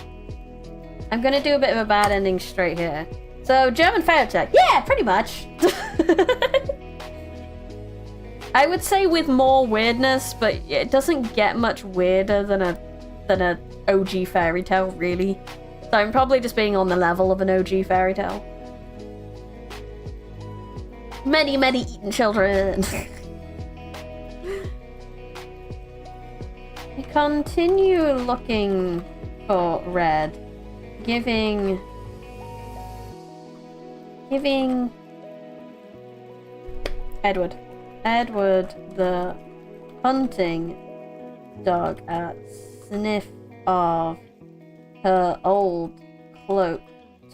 I'm gonna do a bit of a bad ending straight here. So, German fairy tale. Yeah, pretty much. I would say with more weirdness, but it doesn't get much weirder than a OG fairy tale, really. So I'm probably just being on the level of an OG fairy tale. Many, many eaten children. We continue looking for red, giving Edward the hunting dog a sniff of her old cloak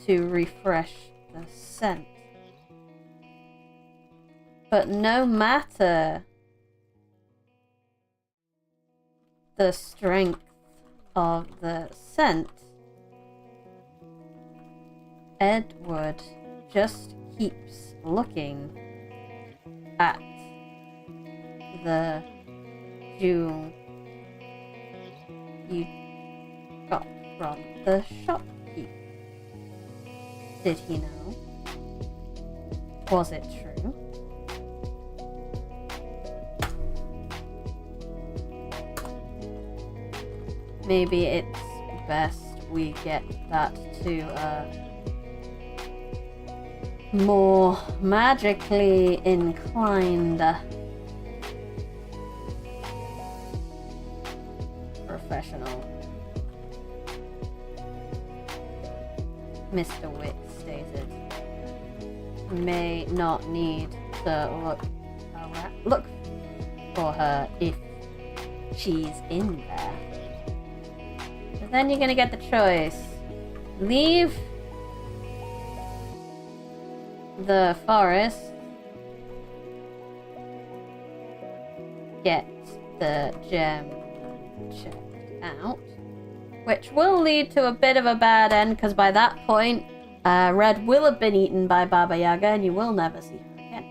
to refresh the scent. But no matter the strength of the scent, Edward just keeps looking at the jewel you got from the shopkeep. Did he know? Was it true? Maybe it's best we get that to a more magically inclined professional. Mr. Witt stated. May not need to look for her if she's in there. But then you're gonna get the choice. Leave the forest, get the gem checked out, which will lead to a bit of a bad end, because by that point, Red will have been eaten by Baba Yaga, and you will never see her again.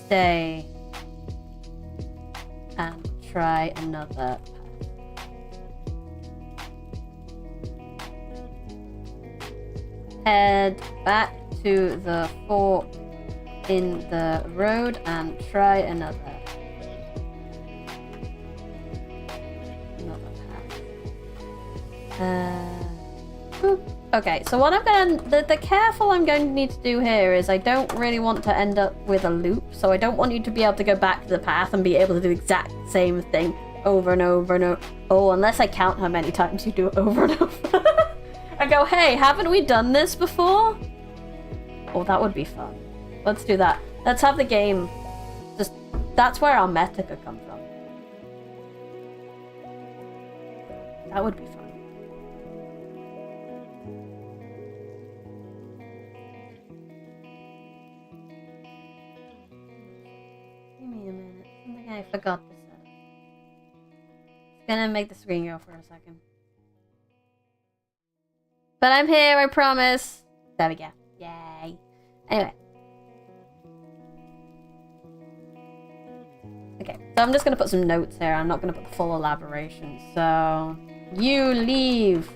Stay and try another path. Head back to the fork in the road and try another path. Okay, so what I'm going to... The careful I'm going to need to do here is I don't really want to end up with a loop, so I don't want you to be able to go back to the path and be able to do the exact same thing over and over and over. Oh, unless I count how many times you do it over and over. I go, hey, haven't we done this before? Oh, that would be fun. Let's do that. Let's have the game. Just that's where our meta could come from. That would be fun. Give me a minute. Something I forgot to set. It's gonna make the screen go for a second. But I'm here, I promise. There we go. Yay. Anyway. Okay, so I'm just gonna put some notes here. I'm not gonna put the full elaboration. So, you leave.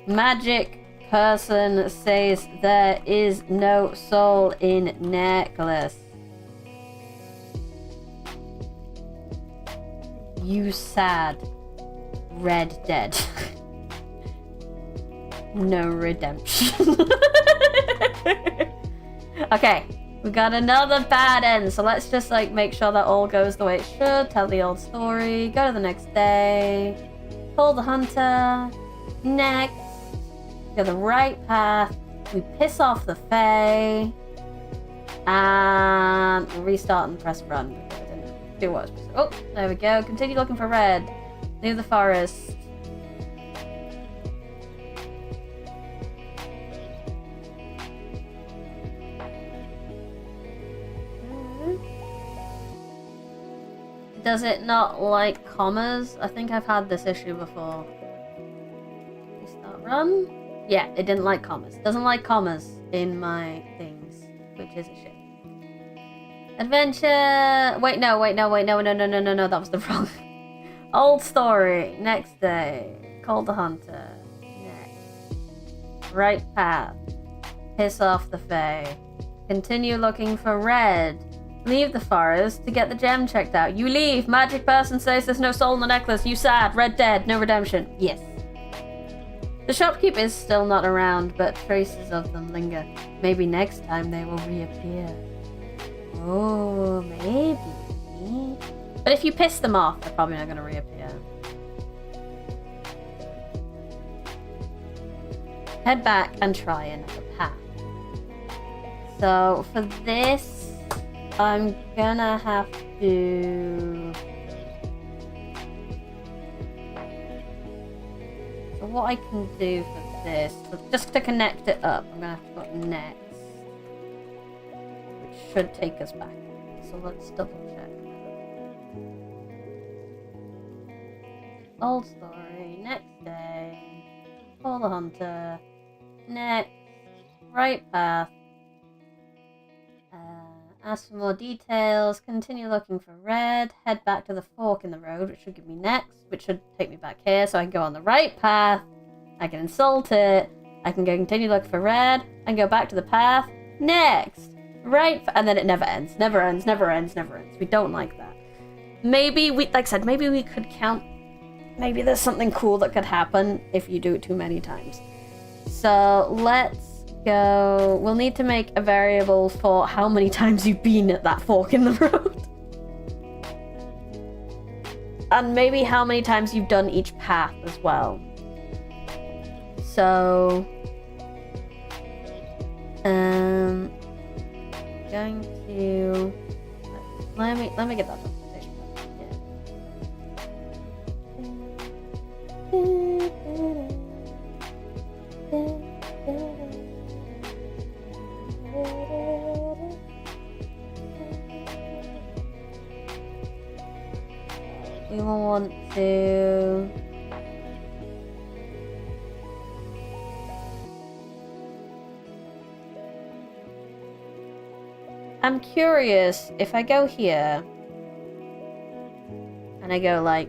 Magic person says there is no soul in necklace. You sad. Red dead. No redemption. Okay, we got another bad end, so let's just like make sure that all goes the way it should. Tell the old story, go to the next day, pull the hunter, next, go the right path, we piss off the fae, and restart and press run because I didn't do what I was supposed to. Oh, there we go. Continue looking for red. Leave the forest. Does it not like commas? I think I've had this issue before. Restart run? Yeah, it didn't like commas. Doesn't like commas in my things, which is a shit. Adventure. Wait, no, that was the wrong. Old story. Next day. Call the hunter. Next. Right path. Piss off the fae. Continue looking for red. Leave the forest to get the gem checked out. You leave. Magic person says there's no soul in the necklace. You sad. Red dead. No redemption. Yes. The shopkeep is still not around, but traces of them linger. Maybe next time they will reappear. Oh, maybe. But if you piss them off, they're probably not going to reappear. Head back and try another path. So for this, I'm gonna have to... So what I can do for this, just to connect it up, I'm gonna have to put next. Which should take us back. So let's double check. Old story, next day. Call the hunter. Next. Right path. Ask for more details, continue looking for red, head back to the fork in the road, which should give me next, which should take me back here, so I can go on the right path, I can insult it, I can go continue looking for red, and go back to the path, next, right, and then it never ends, never ends. We don't like that. Maybe, like I said, maybe we could count, maybe there's something cool that could happen if you do it too many times. So, let's go. We'll need to make a variable for how many times you've been at that fork in the road. And maybe how many times you've done each path as well. So, going to let me get that documentation. We will want to I'm curious if I go here and I go like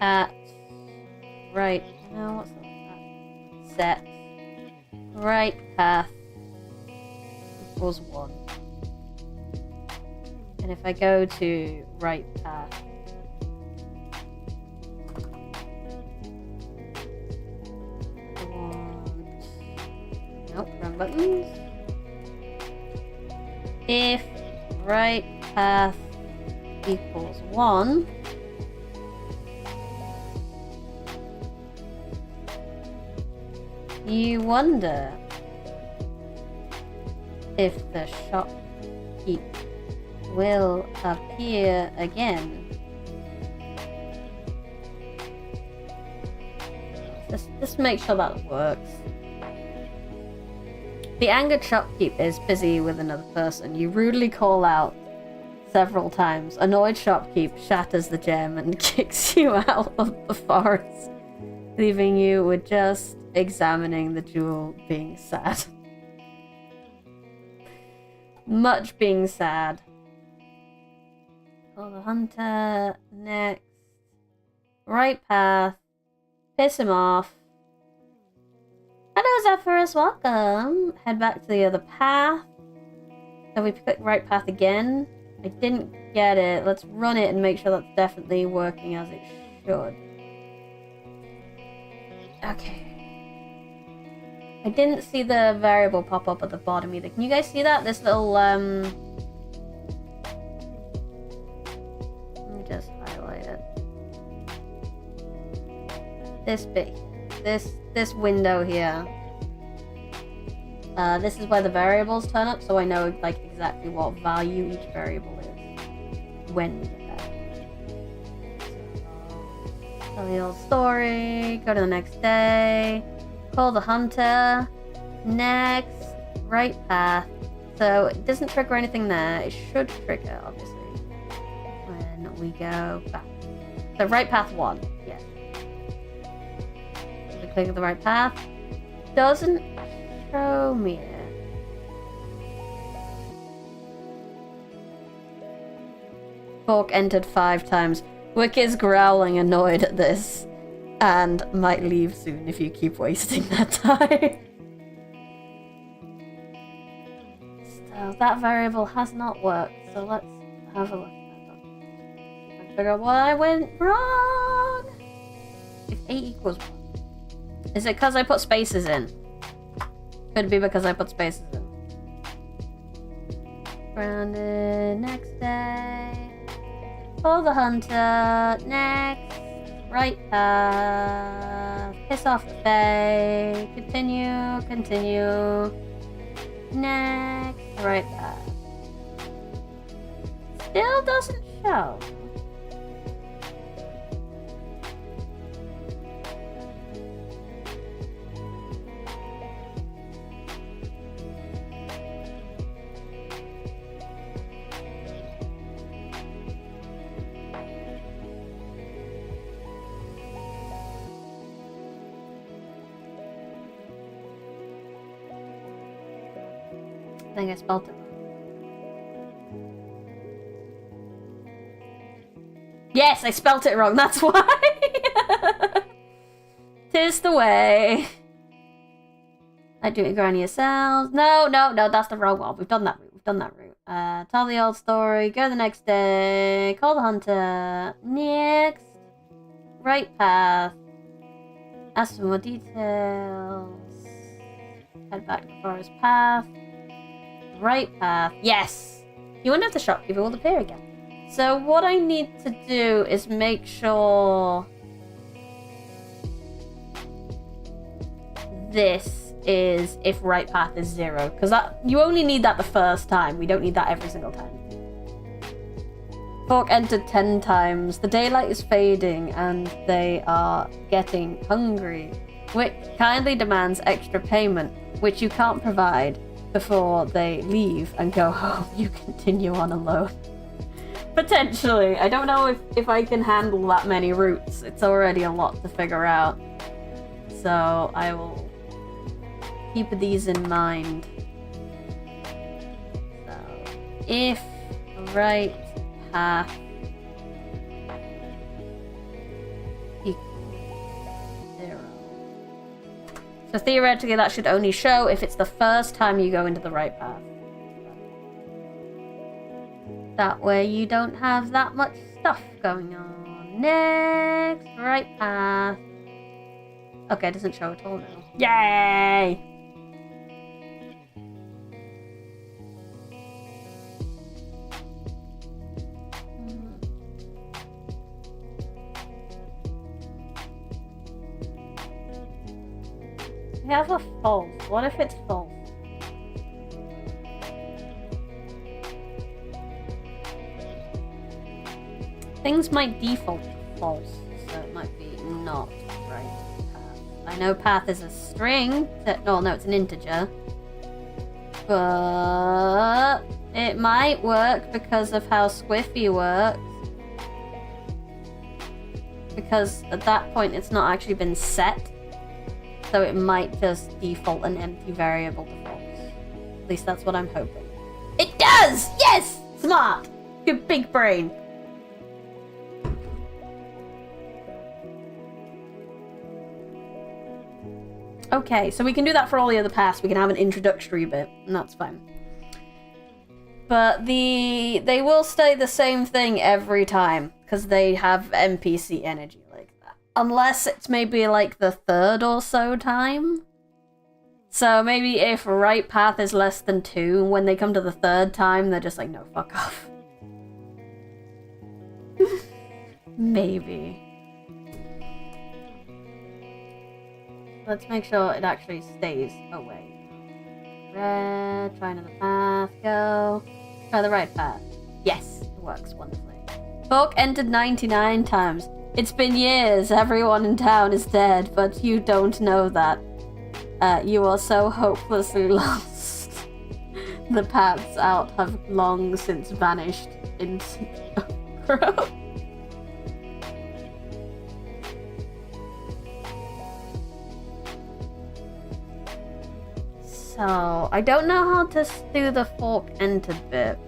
at right now, what's that? Set right path equals 1. And if I go to right path, I want... Nope, wrong buttons. If right path equals 1, You wonder if the shopkeep will appear again. Just make sure that works. The angered shopkeep is busy with another person. You rudely call out several times. Annoyed shopkeep shatters the gem and kicks you out of the forest, leaving you with just examining the jewel, being sad. Much being sad. Call the hunter. Next. Right path. Piss him off. Hello, Zephyrus. Welcome. Head back to the other path. So we pick right path again. I didn't get it. Let's run it and make sure that's definitely working as it should. Okay. I didn't see the variable pop up at the bottom either. Can you guys see that? This little, let me just highlight it. This bit. This window here. This is where the variables turn up, so I know like exactly what value each variable is when we get there. Tell the old story. Go to the next day. Call the hunter. Next. Right path. So it doesn't trigger anything there. It should trigger, obviously, when we go back. So right path 1. Yes. Click the right path. Doesn't show me it. Fork entered 5 times. Wick is growling, annoyed at this, and might leave soon if you keep wasting that time. So that variable has not worked, so let's have a look at that. Figure out what I went wrong. If 8 equals 1. Is it because I put spaces in? Could be because I put spaces in. Grounded. Next day. Call the hunter. Next. Right path. Piss off the fae. Continue. Continue. Next. Right path. Still doesn't show. I think I spelled it. Yes, I spelt it wrong, that's why! 'Tis the way. I do it granny yourselves. No, that's the wrong one. We've done that route. Tell the old story. Go the next day. Call the hunter. Next. Right path. Ask for more details. Head back to the forest path. Right path. Yes! You wonder if the shopkeeper will appear again. So what I need to do is make sure this is if right path is 0. Because you only need that the first time. We don't need that every single time. Fork entered 10 times. The daylight is fading and they are getting hungry. Wick kindly demands extra payment, which you can't provide before they leave and go home. You continue on alone. Potentially. I don't know if I can handle that many routes. It's already a lot to figure out. So I will keep these in mind. So if right path equals 0. So theoretically that should only show if it's the first time you go into the right path. That way you don't have that much stuff going on. Next, right path. Okay, it doesn't show at all now. Yay! have a false. What if it's false? Things might default to false, so it might be not right path. I know path is a string. No, it's an integer. But it might work because of how Squiffy works. Because at that point it's not actually been set. So it might just default an empty variable to false. At least that's what I'm hoping. It does! Yes! Smart! Good big brain. Okay, so we can do that for all the other paths. We can have an introductory bit, and that's fine. But they will stay the same thing every time, because they have NPC energy like that. Unless it's maybe like the third or so time. So maybe if right path is less than 2, when they come to the third time, they're just like, no, fuck off. Maybe. Let's make sure it actually stays away. Red, try another path, go. Try the right path. Yes, it works wonderfully. Fork entered 99 times. It's been years, everyone in town is dead, but you don't know that. You are so hopelessly lost. The paths out have long since vanished into growth. So, I don't know how to do the fork entered bit.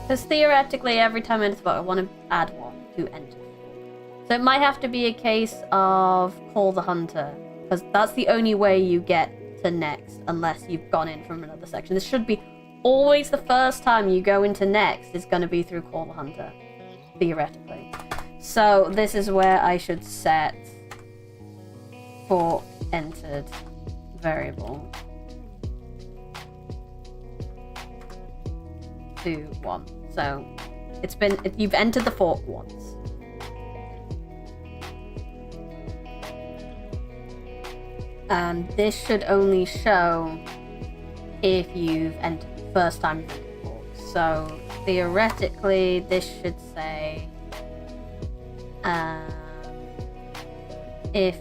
Because theoretically, every time I enter the fork, I want to add one to enter the fork. So it might have to be a case of call the hunter, because that's the only way you get to next, unless you've gone in from another section. This should be always the first time you go into next is going to be through call the hunter, theoretically. So this is where I should set fork entered variable to 1. So you've entered the fork once. And this should only show if you've entered the first time you've entered the fork. So theoretically, this should say if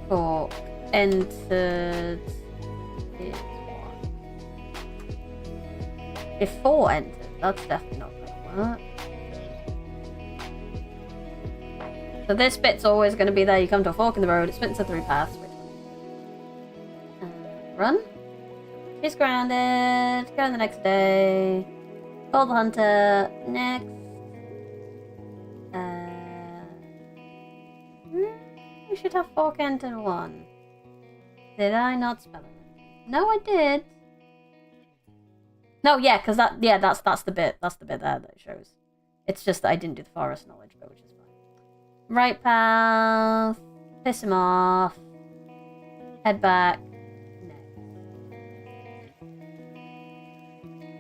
fork entered is 1. If 4 entered, that's definitely not going to work. So this bit's always going to be there. You come to a fork in the road, it splits into 3 paths. Run. She's grounded. Go the next day. Call the hunter. Next. We should have fork entered 1. Did I not spell it? No, I did. No, yeah, because that's the bit. That's the bit there that it shows. It's just that I didn't do the forest knowledge bit, which is fine. Right path. Piss him off. Head back.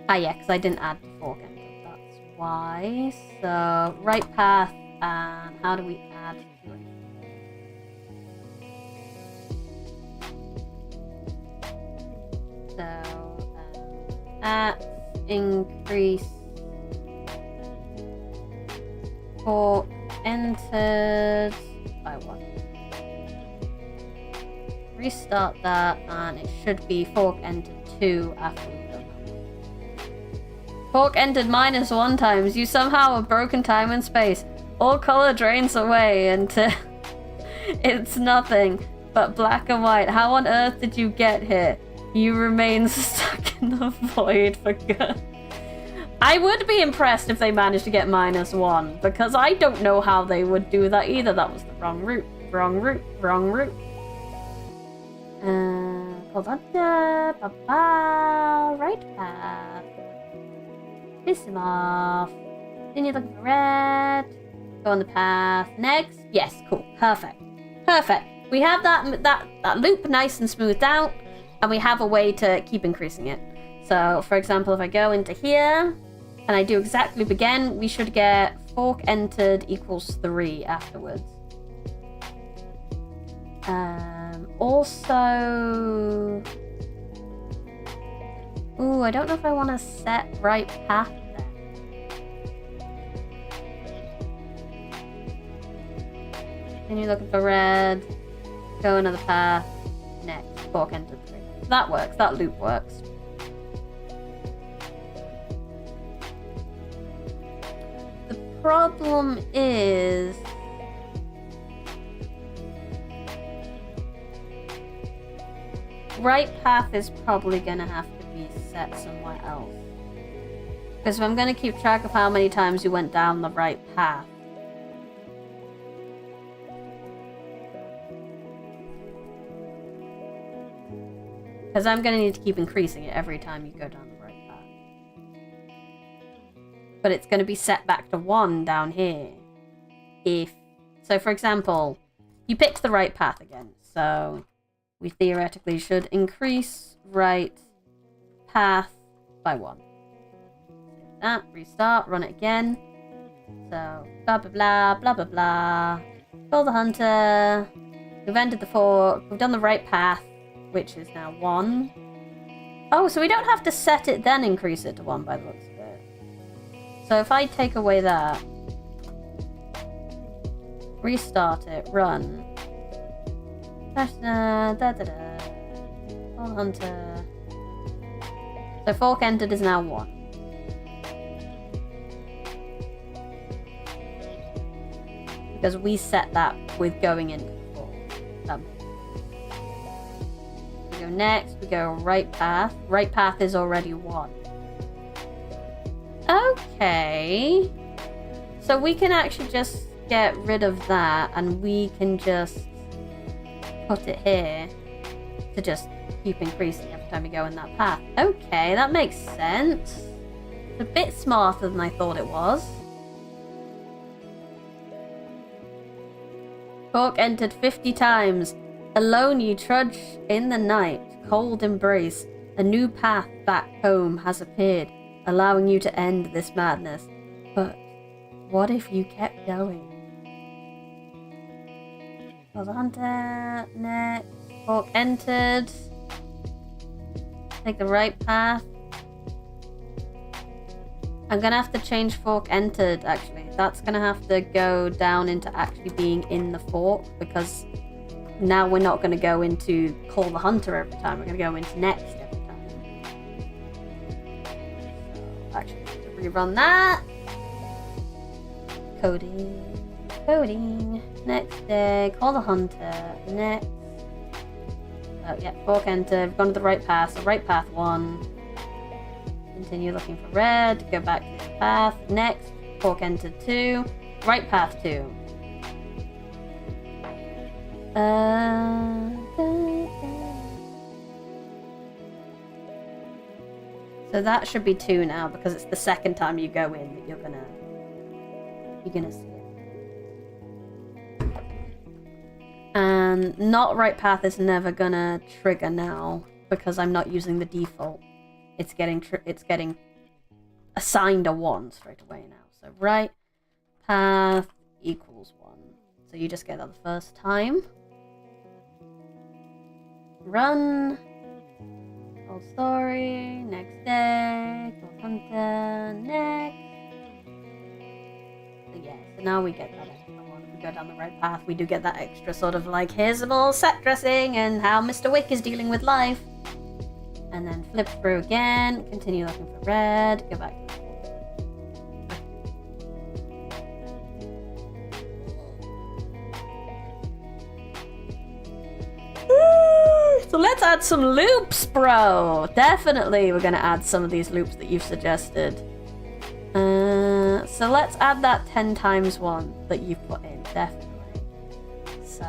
Ah, yeah, because I didn't add the fork entered. That's why. So, right path, and how do we add to it? So, at increase fork entered by 1. Restart that, and it should be fork entered 2 after we've done that. Fork entered -1 times. You somehow have broken time and space. All color drains away into it's nothing but black and white. How on earth did you get here? You remain stuck in the void for good. I would be impressed if they managed to get -1, because I don't know how they would do that either. That was the wrong route. Wrong route. Wrong route. Hold on. Right path. Piss him off. Then you're looking for red. Go on the path. Next. Yes, cool. Perfect. Perfect. We have that loop nice and smoothed out, and we have a way to keep increasing it. So, for example, if I go into here, and I do exact loop again, we should get fork entered equals 3 afterwards. Also... Ooh, I don't know if I want to set right path there. And you're looking for red. Go another path. Next. Fork entered 3. That works. That loop works. The problem is... right path is probably going to have to be set somewhere else. Because if I'm going to keep track of how many times you went down the right path, because I'm going to need to keep increasing it every time you go down the right path. But it's going to be set back to 1 down here. So for example, you picked the right path again. So we theoretically should increase right path by 1. That, restart, run it again. So, blah blah blah, blah blah blah. Call the hunter. We've entered the fork. We've done the right path, which is now 1. Oh, so we don't have to set it then increase it to 1 by the looks of it. So if I take away that, restart it, run. Call hunter. So fork entered is now 1. Because we set that with going into the fork. We go next, we go right path. Right path is already 1. Okay. So we can actually just get rid of that and we can just put it here to just keep increasing every time we go in that path. Okay, that makes sense. It's a bit smarter than I thought it was. Fork entered 50 times. Alone you trudge in the night, cold embrace. A new path back home has appeared, allowing you to end this madness. But what if you kept going? Call the hunter, next. Fork entered. Take the right path. I'm gonna have to change fork entered, actually. That's gonna have to go down into actually being in the fork, because now we're not gonna go into call the hunter every time. We're gonna go into next every time. So, actually, I have to rerun that. Coding. Next day, call the hunter. Next. Oh yeah, fork enter. We've gone to the right path. So right path 1. Continue looking for red. Go back to the path. Next, fork enter 2. Right path 2. So that should be 2 now, because it's the second time you go in that you're gonna see it. And not right path is never gonna trigger now because I'm not using the default. It's getting assigned a 1 straight away now. So right path equals 1. So you just get that the first time. Run. Old story. Next day. Go hunter. Next. So yeah. So now we get that extra 1. If we go down the right path, we do get that extra sort of like, here's some more set dressing and how Mr. Wick is dealing with life. And then flip through again. Continue looking for red. Go back to the floor. So let's add some loops, bro. Definitely we're going to add some of these loops that you've suggested. So let's add that 10 times 1 that you've put in. Definitely. So...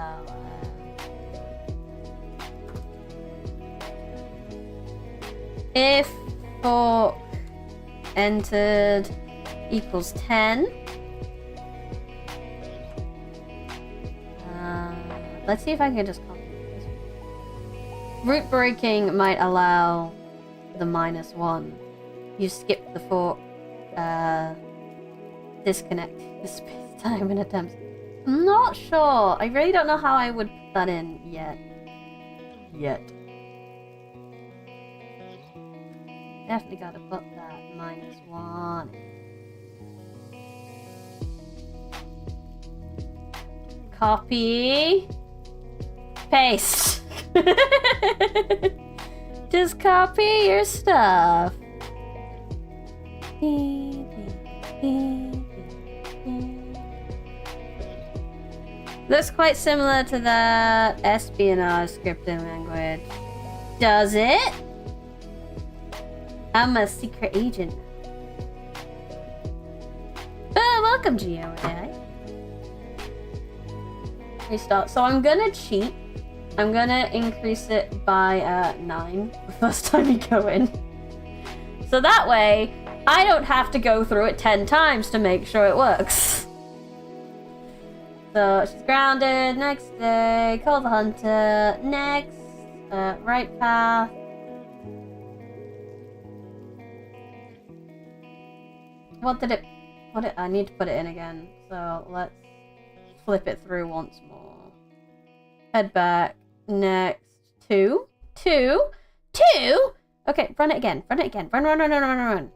if fork entered equals 10, Let's see if I can just copy this. Root breaking might allow the -1. You skip the fork. Disconnect the space-time in attempts. I'm not sure. I really don't know how I would put that in yet. Definitely gotta put that -1 in. Copy. Paste. Just copy your stuff. Looks quite similar to that espionage scripting language. Does it? I'm a secret agent. Oh, welcome, GeoAI. Restart. So I'm gonna cheat. I'm gonna increase it by 9 the first time you go in. So that way, I don't have to go through it 10 times to make sure it works. So she's grounded. Next day, call the hunter. Next, right path. I need to put it in again. So let's flip it through once more. Head back. Next, 2. Okay, run it again. Run.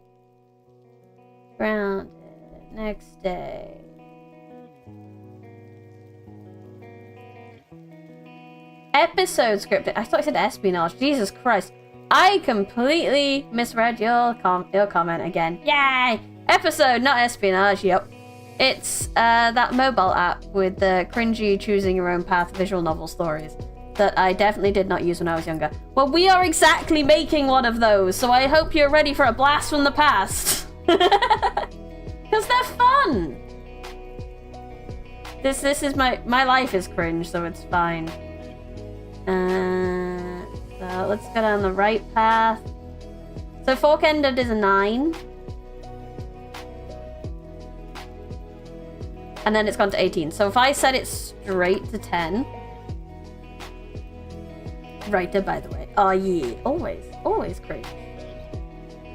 Grounded. Next day. Episode scripting. I thought I said espionage. Jesus Christ. I completely misread your comment again. Yay! Episode, not espionage. Yep. It's that mobile app with the cringy choosing your own path visual novel stories that I definitely did not use when I was younger. Well, we are exactly making one of those, so I hope you're ready for a blast from the past. Because they're fun. This is my life is cringe, so it's fine. So let's go down the right path. So fork ended is a 9. And then it's gone to 18. So if I set it straight to 10. Writer, by the way. Oh yeah. Always cringe.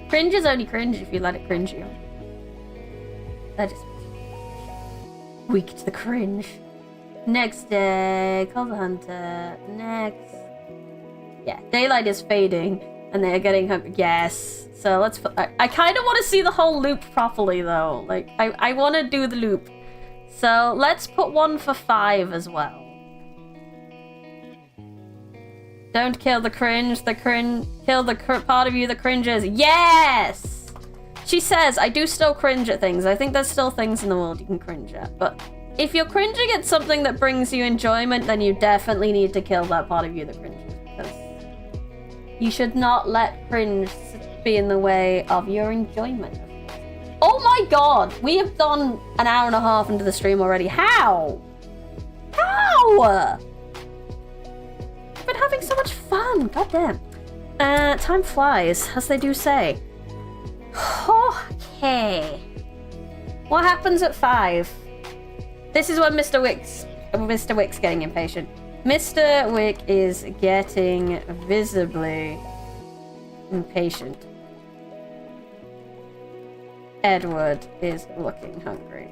Cringe is only cringe if you let it cringe you. That is weak to the cringe. Next day, call the hunter. Next. Yeah, daylight is fading and they're getting hungry. Yes. So let's put. I kind of want to see the whole loop properly though. Like, I want to do the loop. So let's put one for 5 as well. Don't kill the cringe. Kill the part of you that cringes. Yes! She says, I do still cringe at things. I think there's still things in the world you can cringe at. But if you're cringing at something that brings you enjoyment, then you definitely need to kill that part of you that cringes. Because you should not let cringe be in the way of your enjoyment. Oh my god! We have done an hour and a half into the stream already. How? How? I've been having so much fun. God damn. Time flies, as they do say. Okay. What happens at 5? This is when Mr. Wick's getting impatient. Mr. Wick is getting visibly impatient. Edward is looking hungry.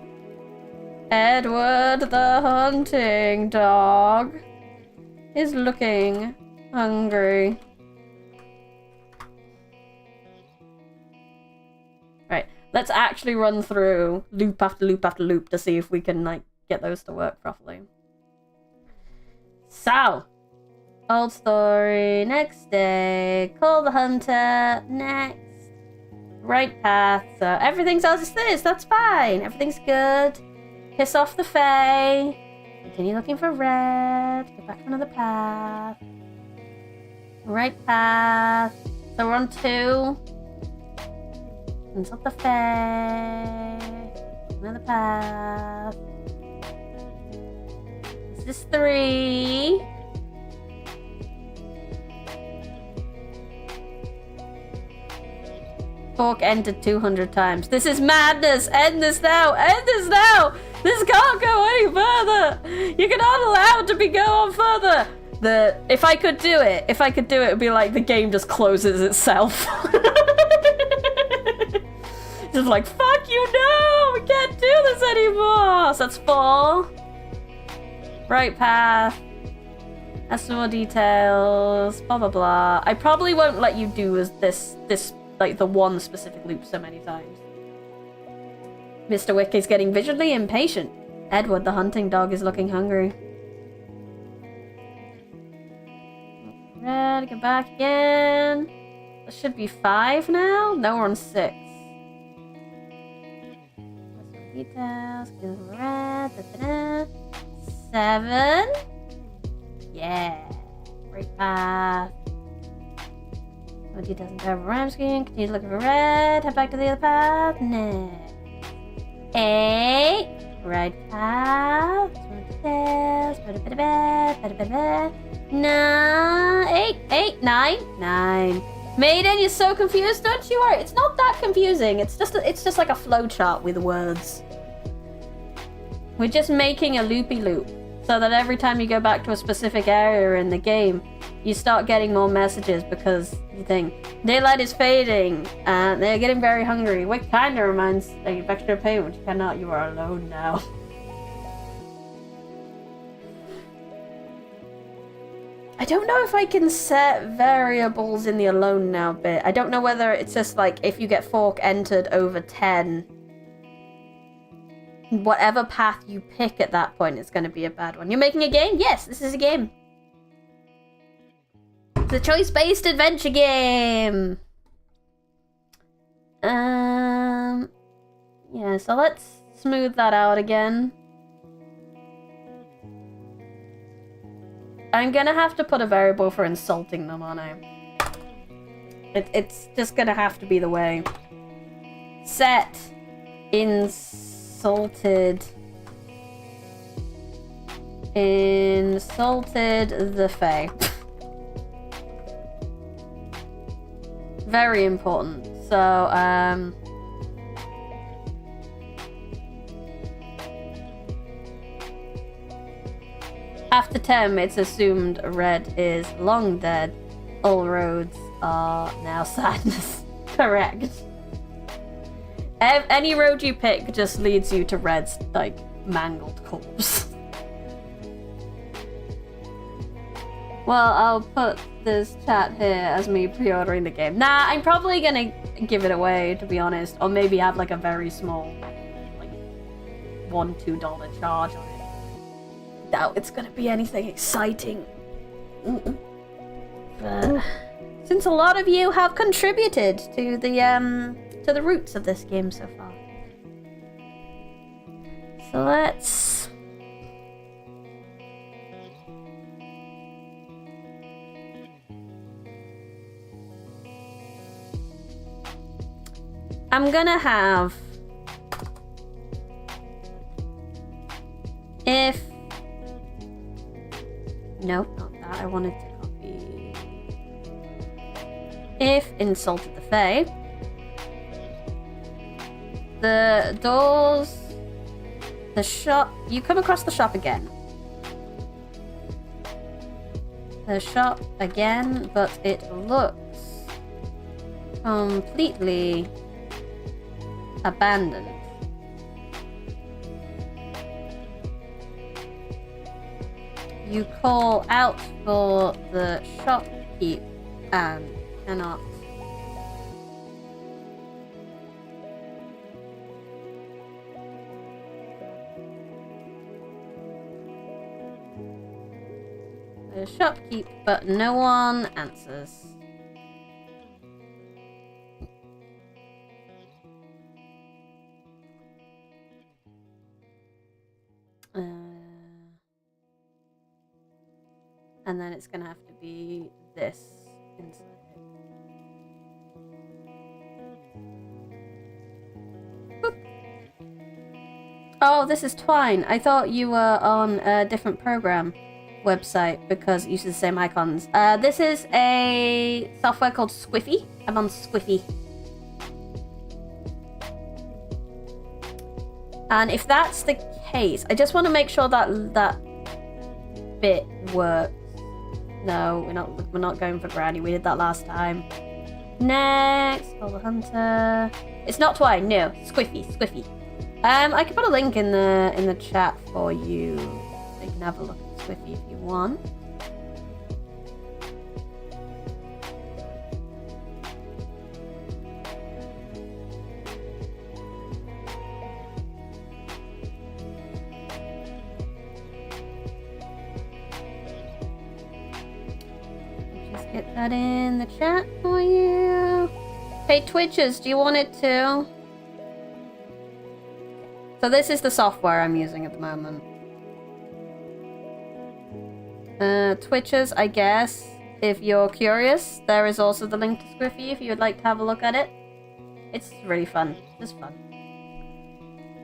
Edward the hunting dog is looking hungry. Right, let's actually run through loop after loop after loop to see if we can, like, get those to work properly. So, old story, next day, call the hunter, next. Right path, so everything else is this, that's fine. Everything's good. Piss off the Fae. Continue looking for red. Go back to another path. Right path. So we're on 2. Insult the Fae. Another path. This is 3. Fork ended 200 times. This is madness. End this now. End this now. This can't go any further. You're not allowed to go on further. If I could do it, it'd be like the game just closes itself. Just like, fuck you, no, we can't do this anymore. So that's 4. Right path. Has some more details. Blah blah blah. I probably won't let you do this like the one specific loop so many times. Mr. Wick is getting visually impatient. Edward the hunting dog is looking hungry. Red, go back again. There should be 5 now? No, we're on 6. Details, red, 7. Yeah. Great path. No details in the rhyme scheme. Continue looking for red. Head back to the other path. Next. 8. Right path. 9. 8. 9. Maiden, you're so confused. Don't you worry. It's not that confusing. It's just like a flowchart with words. We're just making a loopy loop so that every time you go back to a specific area in the game, you start getting more messages because you think daylight is fading and they're getting very hungry. What kind of reminds you of extra pain, which you cannot. You are alone now. I don't know if I can set variables in the alone now bit. I don't know whether it's just like if you get fork entered over 10, whatever path you pick at that point is going to be a bad one. You're making a game? Yes, this is a game. It's a choice-based adventure game. Yeah, so let's smooth that out again. I'm gonna have to put a variable for insulting them, aren't I? It's just gonna have to be the way. Set insulted the Fae. Very important. So, after 10, it's assumed red is long dead. All roads are now sadness. Correct. Any road you pick just leads you to red's, like, mangled corpse. Well, I'll put this chat here as me pre-ordering the game. Nah, I'm probably gonna give it away, to be honest. Or maybe have, like, a very small, like, $1-2 charge on it. Doubt it's gonna be anything exciting. But since a lot of you have contributed to the roots of this game so far. So let's I'm gonna have if nope, not that. I wanted to copy. If insulted the Fae, the doors, the shop. You come across the shop again. The shop again, but it looks completely abandoned. You call out for the shopkeep and cannot. The shopkeep, but no one answers. And then it's gonna have to be this inside it. Boop. Oh, this is Twine. I thought you were on a different program website because it uses the same icons. This is a software called Squiffy. I'm on Squiffy. And if that's the case, I just want to make sure that that bit works. No, we're not going for Granny. We did that last time. Next, call the hunter. It's not Twine, no. Squiffy. I can put a link in the chat for you. So you can have a look at Squiffy if you want. Just get that in the chat for you. Hey Twitchers, do you want it too? So this is the software I'm using at the moment. Twitchers, I guess, if you're curious, there is also the link to Squiffy if you would like to have a look at it. It's really fun. Just fun.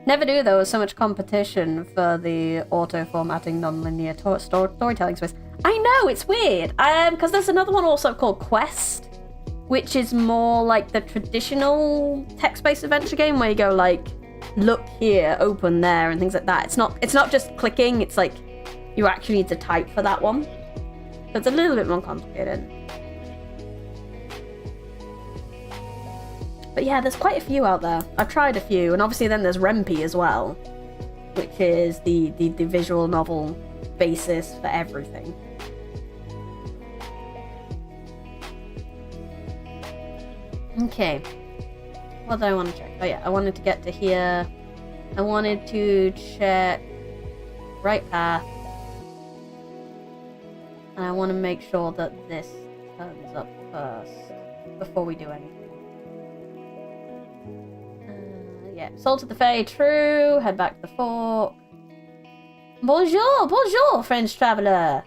Never knew there was so much competition for the auto-formatting non-linear storytelling space. I know, it's weird. Because there's another one also called Quest, which is more like the traditional text-based adventure game where you go like, look here, open there, and things like that. It's not just clicking, it's like you actually need to type for that one. So it's a little bit more complicated. But yeah, there's quite a few out there. I've tried a few, and obviously then there's Rempy as well, which is the visual novel basis for everything. Okay. What do I want to check? Oh yeah, I wanted to get to here. I wanted to check right path. And I want to make sure that this turns up first before we do anything. Yeah, Salt of the Fae, true. Head back to the fork. Bonjour, French traveler.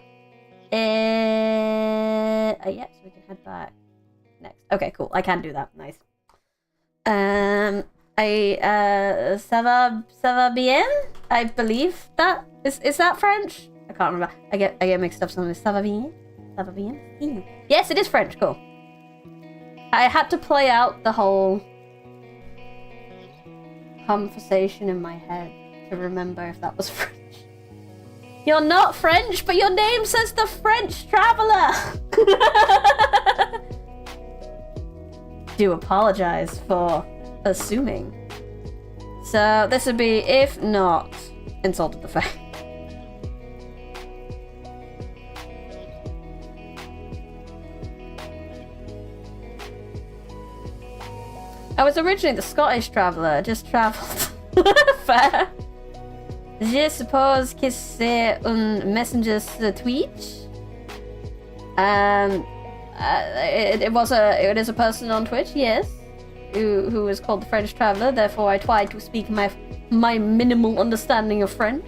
Yeah, so we can head back next. Okay, cool. I can do that. Nice. Ça va bien? I believe that is that French? I can't remember. I get mixed up sometimes. Ça va bien? Ça va bien? Yes, it is French. Cool. I had to play out the whole conversation in my head to remember if that was French. You're not French, but your name says the French traveler. Do apologize for assuming. So this would be, if not, insulted the fae. I was originally the Scottish traveller, just travelled. Fair. Je suppose que c'est un messenger Twitch. It is a person on Twitch, yes, who is called the French Traveller. Therefore, I tried to speak my minimal understanding of French,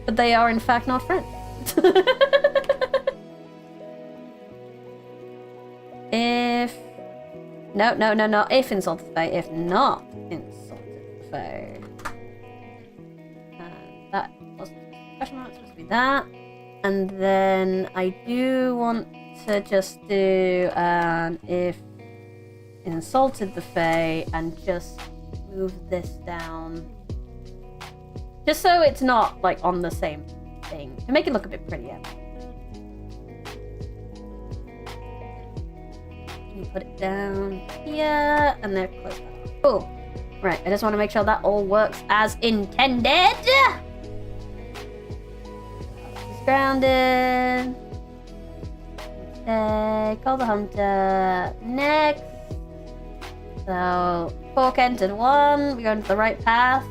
but they are in fact not French. If no, if insulted the fae, if not insulted the fae. That wasn't question mark, it's supposed to be that. And then I do want to just do if insulted the fae and just move this down. Just so it's not like on the same thing. To make it look a bit prettier. You put it down here and then close that. Cool. Right, I just want to make sure that all works as intended. He's grounded. Call the hunter. Next. So, fork entered 1. We're going to the right path.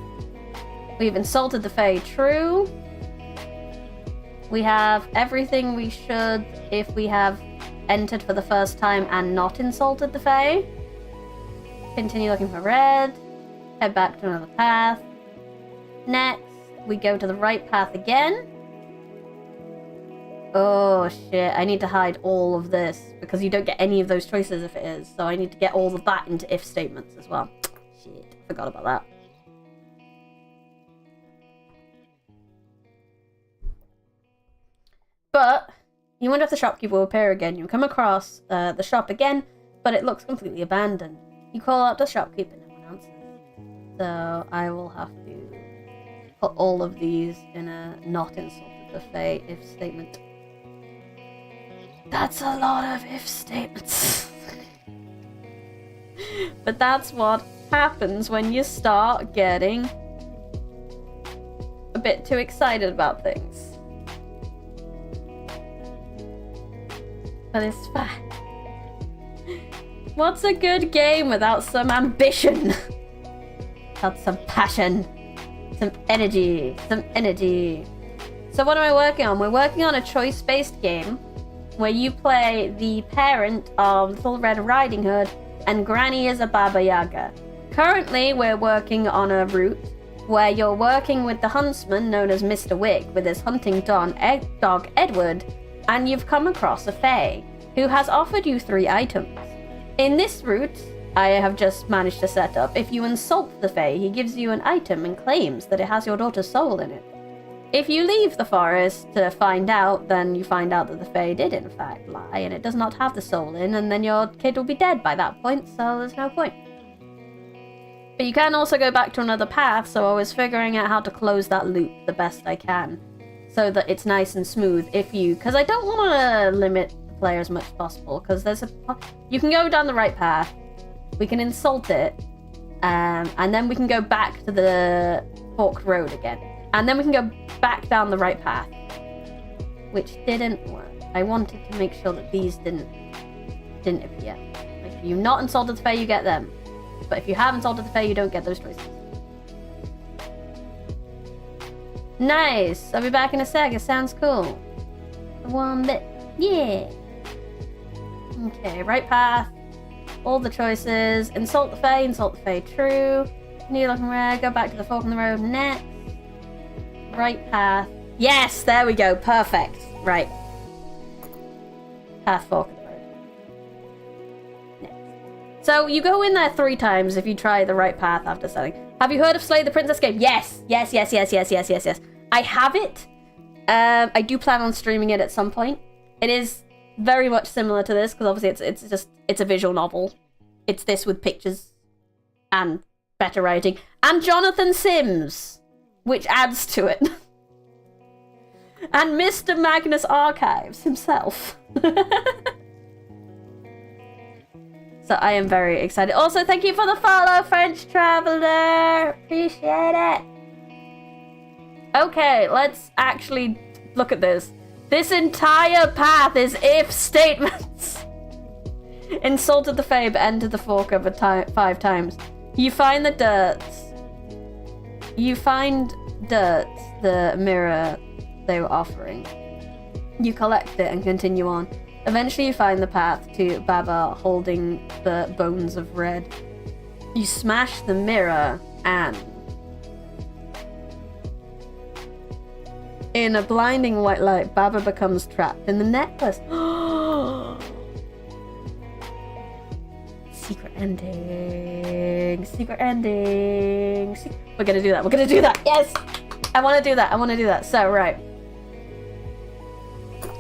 We've insulted the fae, true. We have everything we should if we have entered for the first time and not insulted the fae. Continue looking for red. Head back to another path. Next, we go to the right path again. Oh shit, I need to hide all of this because you don't get any of those choices if it is. So I need to get all of that into if statements as well. Shit, forgot about that. But you wonder if the shopkeeper will appear again. You come across the shop again, but it looks completely abandoned. You call out the shopkeeper, no one answers. So I will have to put all of these in a not insulted the Fae if statement. That's a lot of if statements. But that's what happens when you start getting a bit too excited about things. But it's fine. What's a good game without some ambition? Without some passion. Some energy. So what am I working on? We're working on a choice-based game where you play the parent of Little Red Riding Hood and Granny is a Baba Yaga. Currently, we're working on a route where you're working with the huntsman known as Mr. Wig with his hunting dog Edward, and you've come across a Fae who has offered you 3 items. In this route, I have just managed to set up, if you insult the Fae, he gives you an item and claims that it has your daughter's soul in it. If you leave the forest to find out, then you find out that the Fae did in fact lie and it does not have the soul in, and then your kid will be dead by that point, so there's no point. But you can also go back to another path, so I was figuring out how to close that loop the best I can, so that it's nice and smooth because I don't want to limit the player as much as possible, because you can go down the right path, we can insult it, and then we can go back to the forked road again. And then we can go back down the right path, which didn't work. I wanted to make sure that these didn't appear. Like, if you've not insulted the Fae, you get them. But if you have insulted the Fae, you don't get those choices. Nice! I'll be back in a sec. It sounds cool. One bit. Yeah! Okay, right path. All the choices. Insult the Fae true. New looking red. Go back to the fork in the road next. Right path. Yes, there we go. Perfect. Right. Path fork in the road. Next. So you go in there 3 times if you try the right path after selling. Have you heard of Slay the Princess game? Yes. Yes. I have it. I do plan on streaming it at some point. It is very much similar to this because obviously it's a visual novel. It's this with pictures and better writing and Jonathan Sims, which adds to it. And Mr. Magnus Archives himself. So I am very excited. Also, thank you for the follow, French Traveler. Appreciate it. Okay, let's actually look at this. This entire path is if statements. Insulted the Fae, but entered the fork over 5 times. You find the dirt. The mirror they were offering. You collect it and continue on. Eventually you find the path to Baba holding the bones of red. You smash the mirror and in a blinding white light, Baba becomes trapped in the necklace. Secret ending. We're gonna do that. Yes! I wanna do that. So, right.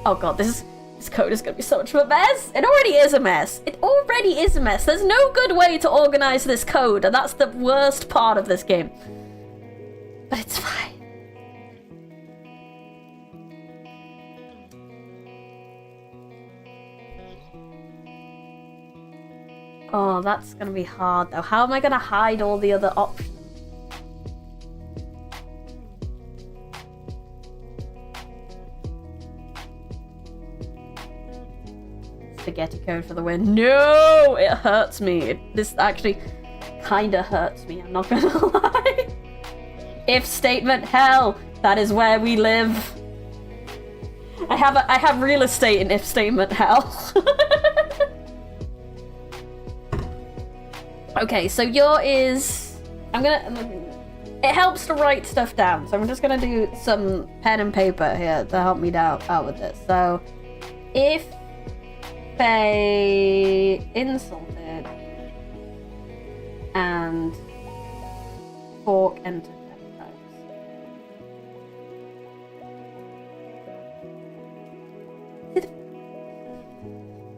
Oh god, this code is gonna be so much of a mess. It already is a mess. There's no good way to organize this code, and that's the worst part of this game. But it's fine. Oh, that's gonna be hard though. How am I gonna hide all the other options? Spaghetti code for the win. No! It hurts me. This actually kinda hurts me, I'm not gonna lie. If statement hell, that is where we live. I have real estate in if statement hell. Okay, so it helps to write stuff down, so I'm just gonna do some pen and paper here to help me out with this. So, if they insulted and fork entered 10 times.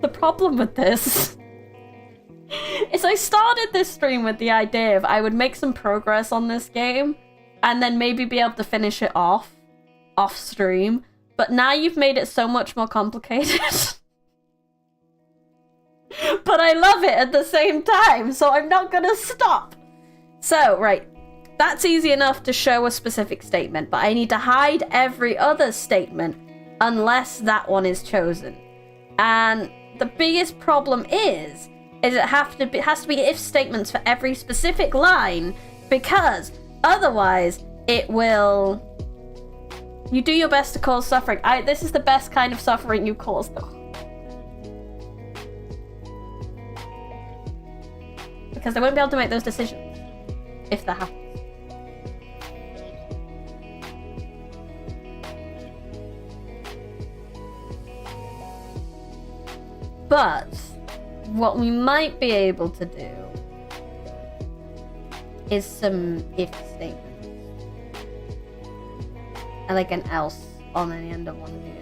The problem with this is I started this stream with the idea of I would make some progress on this game and then maybe be able to finish it off stream. But now you've made it so much more complicated. But I love it at the same time, so I'm not gonna stop. So, right. That's easy enough to show a specific statement, but I need to hide every other statement unless that one is chosen. And the biggest problem is it has to be if statements for every specific line, because otherwise it will... You do your best to cause suffering. This is the best kind of suffering you cause, though. Because they won't be able to make those decisions if that happens. But what we might be able to do is some if statements. And like an else on the end of one of these.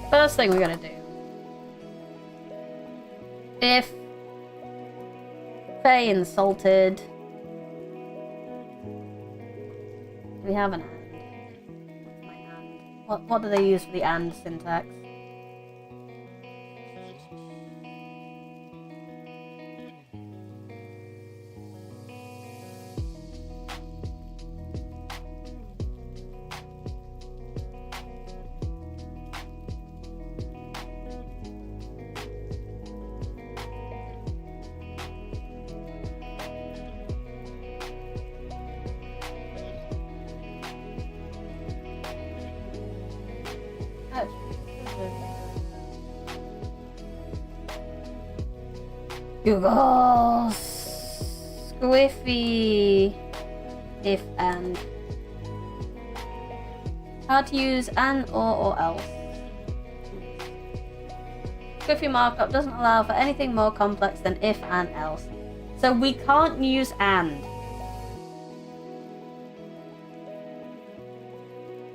First thing we're gonna do. If Faye insulted. Do we have an and? What's my and? What do they use for the and syntax? Google Squiffy if and. How to use and or else. Squiffy markup doesn't allow for anything more complex than if and else. So we can't use and.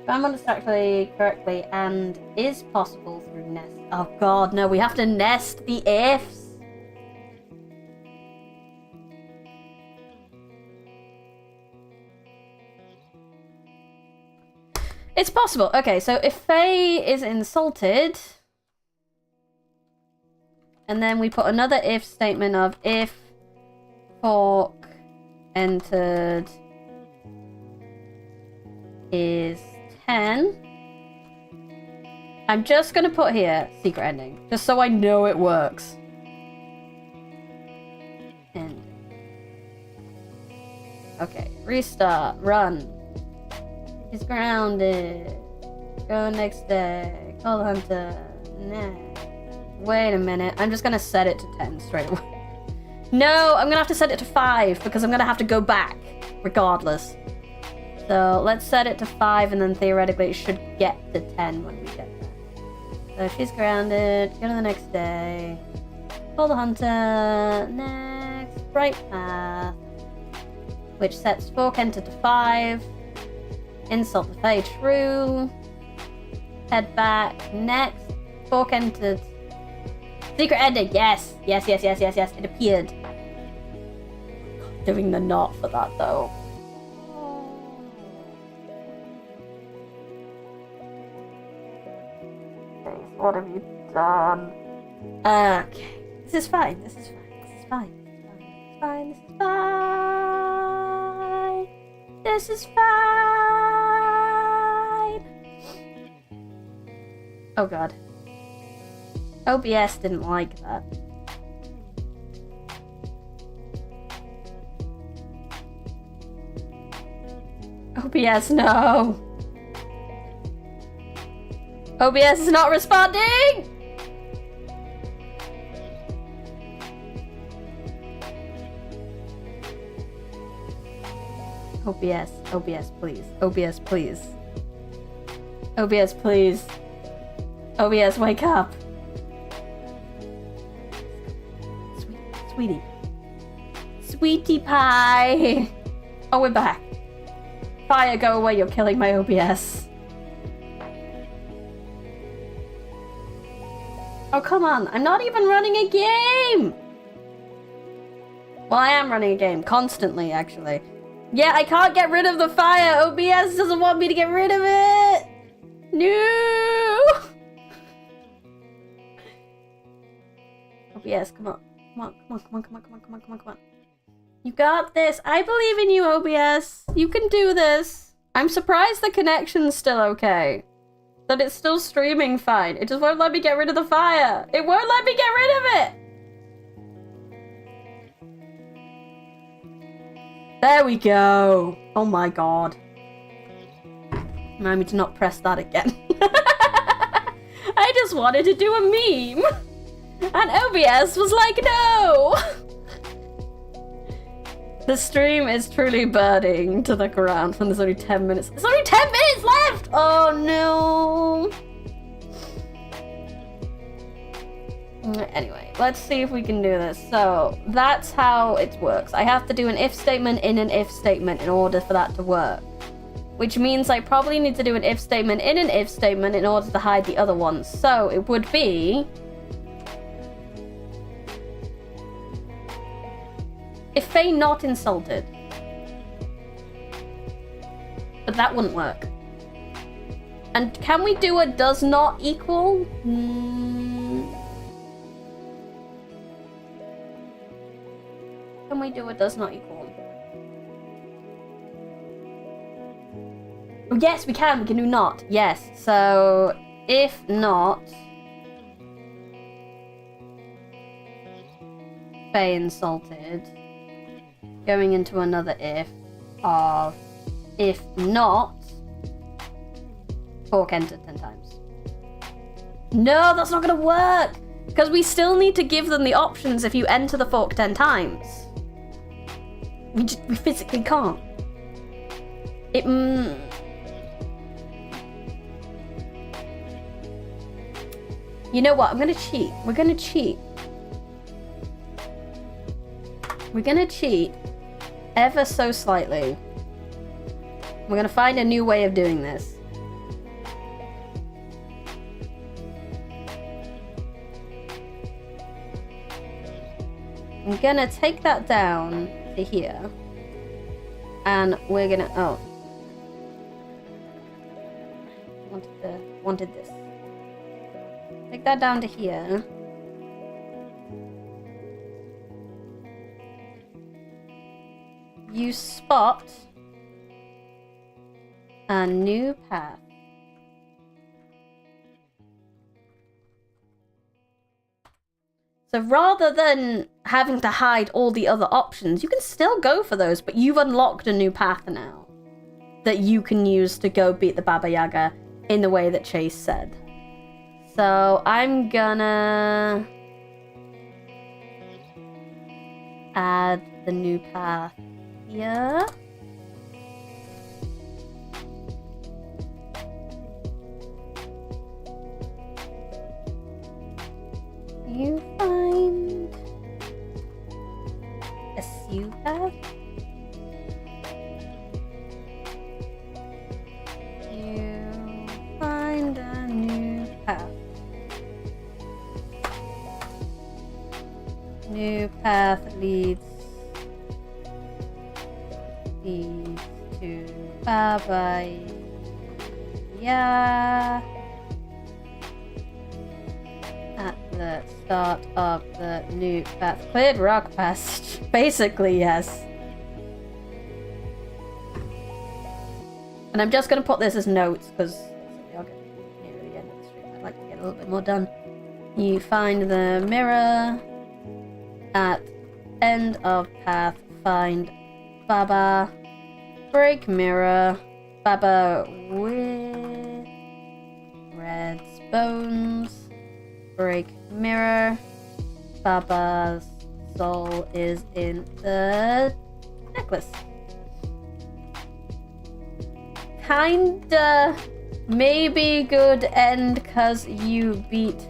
If I'm understanding correctly, and is possible through nest. Oh god, no, we have to nest the ifs. It's possible. Okay, so if Faye is insulted, and then we put another if statement of if fork entered is 10. I'm just gonna put here secret ending, just so I know it works. End. Okay, restart, run. He's grounded. Go next day. Call the hunter. Nah. Wait a minute. I'm just gonna set it to 10 straight away. No, I'm gonna have to set it to 5 because I'm gonna have to go back regardless. So let's set it to 5 and then theoretically it should get to 10 when we get there. So she's grounded. Go to the next day. Call the hunter. Next. Right path. Which sets fork enter to 5. Insult the Fae true. Head back. Next. Fork entered. Secret ending. Yes. Yes. It appeared. Doing the not for that though. What have you done? Okay. This is fine. This is fine. This is fine. Oh god. OBS didn't like that. OBS, no. OBS is not responding! OBS, please. OBS, please. OBS, please. OBS, wake up. Sweetie. Sweetie pie. Oh, we're back. Fire, go away, you're killing my OBS. Oh, come on. I'm not even running a game. Well, I am running a game constantly, actually. Yeah, I can't get rid of the fire. OBS doesn't want me to get rid of it. No. OBS, come on. Come on. You got this. I believe in you, OBS. You can do this. I'm surprised the connection's still okay. That it's still streaming fine. It just won't let me get rid of the fire. It won't let me get rid of it. There we go. Oh my god. Remind me to not press that again. I just wanted to do a meme. And OBS was like, no. The stream is truly burning to the ground when there's only 10 minutes. There's only 10 minutes left! Oh no! Anyway, let's see if we can do this. So, that's how it works. I have to do an if statement in an if statement in order for that to work. Which means I probably need to do an if statement in an if statement in order to hide the other ones. So, it would be... if Faye not insulted. But that wouldn't work. And can we do a does not equal? Can we do a does not equal? Oh, yes, we can do not. Yes. So if not Faye insulted, going into another if of if not fork entered 10 times. No, that's not gonna work because we still need to give them the options if you enter the fork 10 times. We physically can't. You know what? I'm gonna cheat. We're gonna cheat. We're gonna cheat ever so slightly. We're gonna find a new way of doing this. I'm gonna take that down to here. And we're gonna... oh. Wanted this. Take that down to here. You spot a new path. So rather than having to hide all the other options, you can still go for those, but you've unlocked a new path now that you can use to go beat the Baba Yaga in the way that Chase said. So I'm gonna add the new path here. You find a Sue path. You find a new path. New path leads to Baba Yaga. At the start of the new path. Cleared rock passage. Basically, yes. And I'm just going to put this as notes because I'll get here at the end of the stream. I'd like to get a little bit more done. You find the mirror. At end of path, find Baba. Break mirror. Baba with red bones. Break mirror. Baba's soul is in the necklace. Kinda maybe good end cause you beat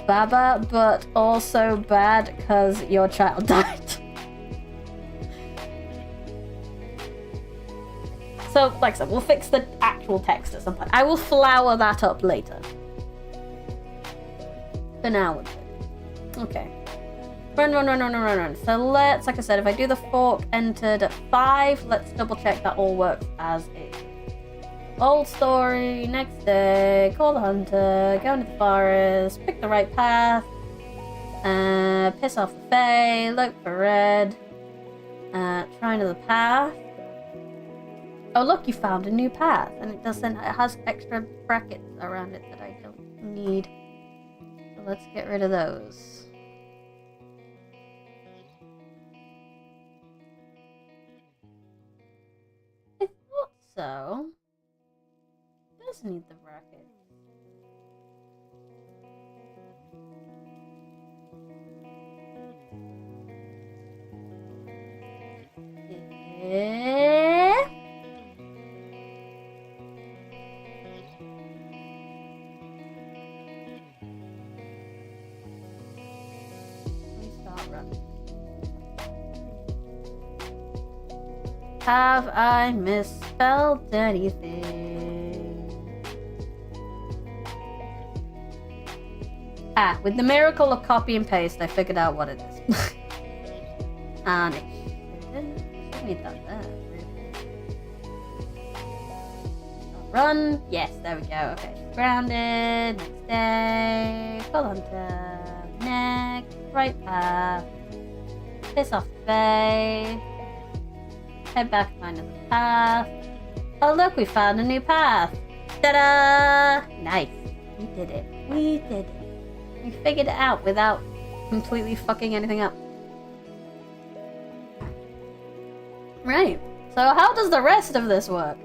Baba, but also bad cause your child died. So, like I said, we'll fix the actual text at some point. I will flower that up later. an hour. Okay. Run. So let's, like I said, if I do the fork entered at 5, let's double check that all works as is. Old story, next day, call the hunter, go into the forest, pick the right path, piss off the fae, look for red, try another path. Oh look, you found a new path, and it has extra brackets around it that I don't need. So let's get rid of those. I thought so. It does need the brackets. Yeah. Have I misspelled anything? With the miracle of copy and paste, I figured out what it is. And it shouldn't need that there. Run. Yes, there we go. Okay, she's grounded. Next day. Call hunter. Next. Right path. Piss off the bay. Head back and find another path. Oh look, we found a new path. Ta-da! Nice. We did it. We did it. We figured it out without completely fucking anything up. Right. So how does the rest of this work?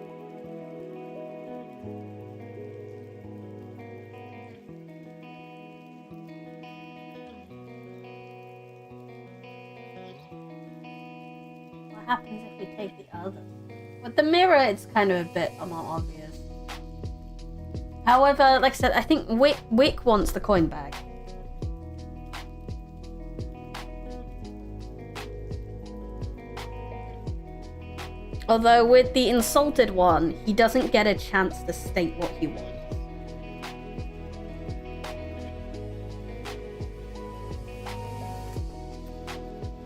What happens if we take the other? With the mirror, it's kind of a bit more obvious. However, like I said, I think Wick wants the coin bag. Although with the insulted one, he doesn't get a chance to state what he wants.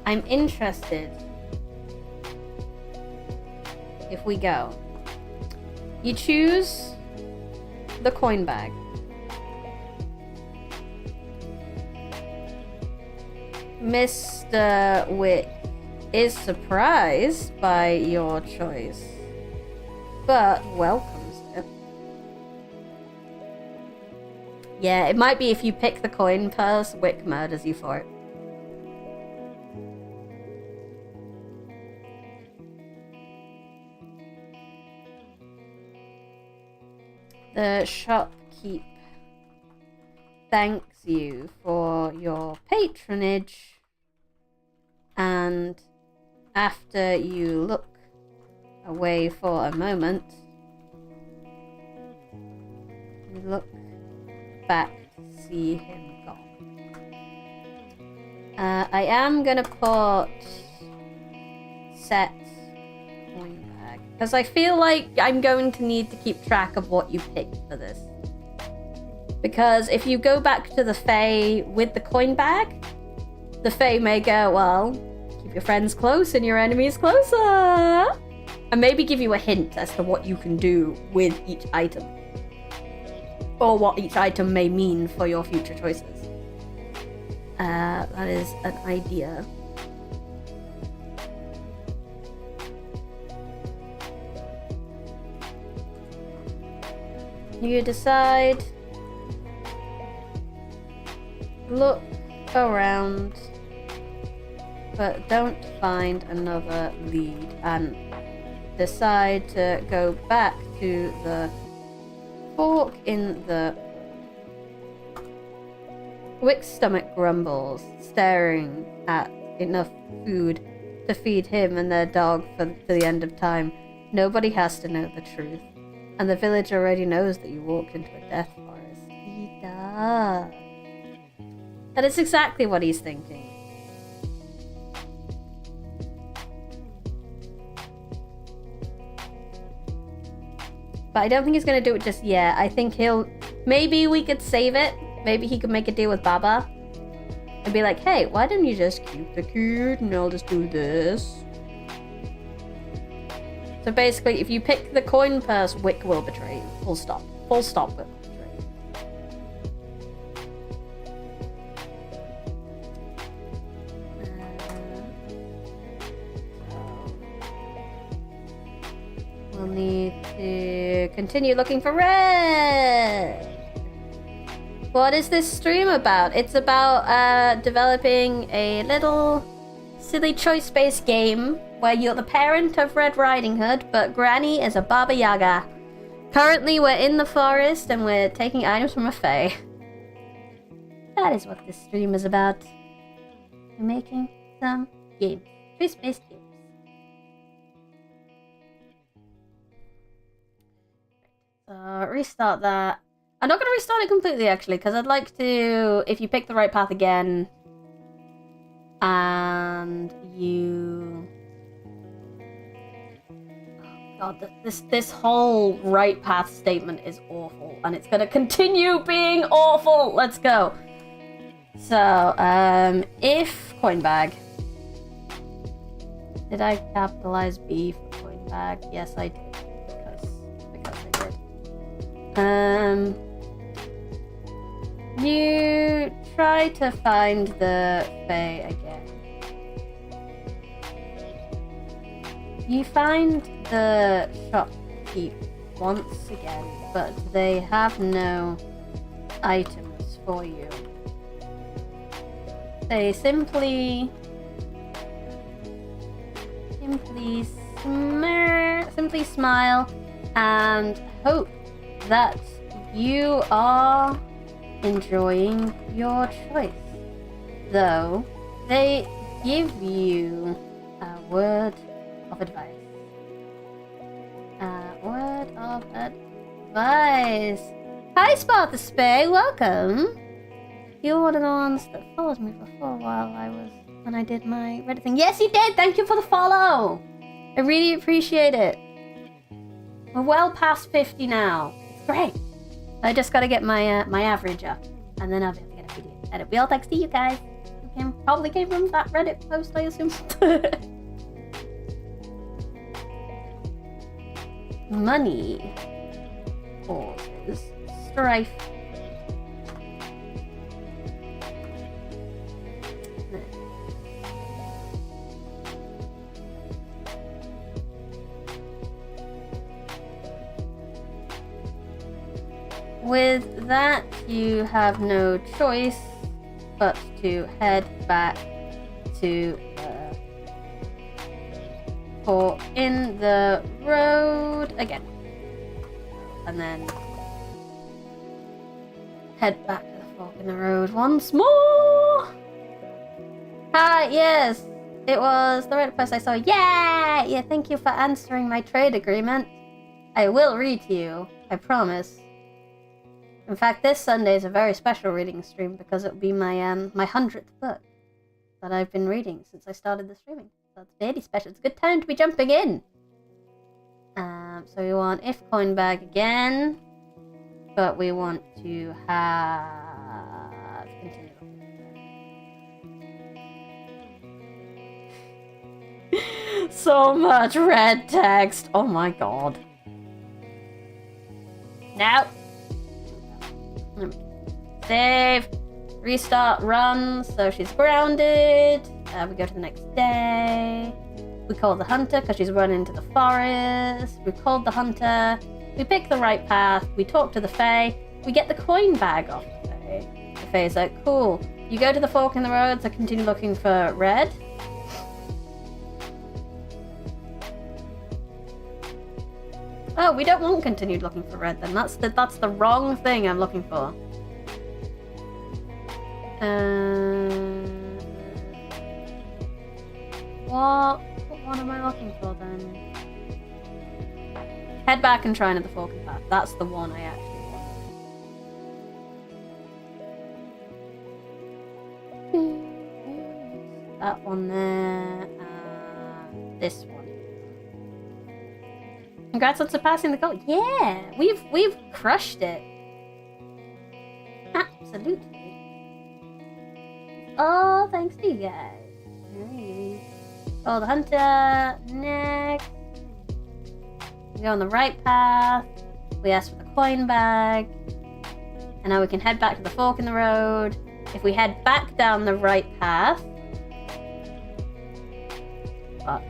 I'm interested if we go. You choose the coin bag. Mr. Wick is surprised by your choice, but welcomes it. Yeah, it might be if you pick the coin purse, Wick murders you for it. The shopkeep thanks you for your patronage, and after you look away for a moment, you look back to see him gone. I am gonna put set coin bag, because I feel like I'm going to need to keep track of what you picked for this. Because if you go back to the Fae with the coin bag, the Fae may go, well, keep your friends close and your enemies closer. And maybe give you a hint as to what you can do with each item. Or what each item may mean for your future choices. That is an idea. You decide. Look around, but don't find another lead, and decide to go back to the fork in the... Wick's stomach grumbles, staring at enough food to feed him and their dog for the end of time. Nobody has to know the truth, and the village already knows that you walked into a death forest. He does. That is exactly what he's thinking. But I don't think he's going to do it just yet. I think he'll... Maybe we could save it Maybe he could make a deal with Baba and be like, hey, why don't you just keep the kid and I'll just do this? So basically, if you pick the coin purse, Wick will betray you. Full stop. Full stop, Wick will betray you. We'll need to continue looking for red. What is this stream about? It's about developing a little silly choice-based game where you're the parent of Red Riding Hood, but Granny is a Baba Yaga. Currently, we're in the forest and we're taking items from a fae. That is what this stream is about. We're making some games. Choice-based games. Restart that. I'm not going to restart it completely, actually, because I'd like to, if you pick the right path again, and you... Oh god, this whole right path statement is awful, and it's going to continue being awful! Let's go! So, if coin bag... Did I capitalize B for coin bag? Yes, I did, because I did. You try to find the fae again. You find the shopkeep once again, but they have no items for you. They simply smile and hope that you are enjoying your choice. Though they give you a word of advice. Word of advice. Hi, Sparta Spay, welcome. You're one of the ones that followed me before when I did my Reddit thing. Yes, you did. Thank you for the follow. I really appreciate it. We're well past 50 now. It's great. I just gotta get my my average up, and then I'll be able to get a video. And it'll be all thanks to you guys. Probably came from that Reddit post, I assume. Money causes strife. With that, you have no choice but to head back to the fork in the road again. And then head back to the fork in the road once more. Hi, yes, it was the Reddit post I saw. Yeah, thank you for answering my trade agreement. I will read to you, I promise. In fact, this Sunday is a very special reading stream because it will be my my 100th book that I've been reading since I started the streaming. So it's very special. It's a good time to be jumping in. So we want if coin bag again, but we want to have continue. So much red text. Oh my god. Now. Save, restart, run, so she's grounded. We go to the next day. We call the hunter because she's run into the forest. We called the hunter. We pick the right path. We talk to the fae. We get the coin bag off the fae. The fae is like, cool. You go to the fork in the road, so continue looking for red. Oh, we don't want continued looking for red then. That's the wrong thing I'm looking for. What one am I looking for then? Head back and try another forking path. That's the one I actually want. That one there, and this one. Congrats on surpassing the goal. Yeah, we've crushed it. Absolutely. Oh, thanks to you guys. Oh, the hunter. Next. We go on the right path. We ask for the coin bag. And now we can head back to the fork in the road. If we head back down the right path... Fuck.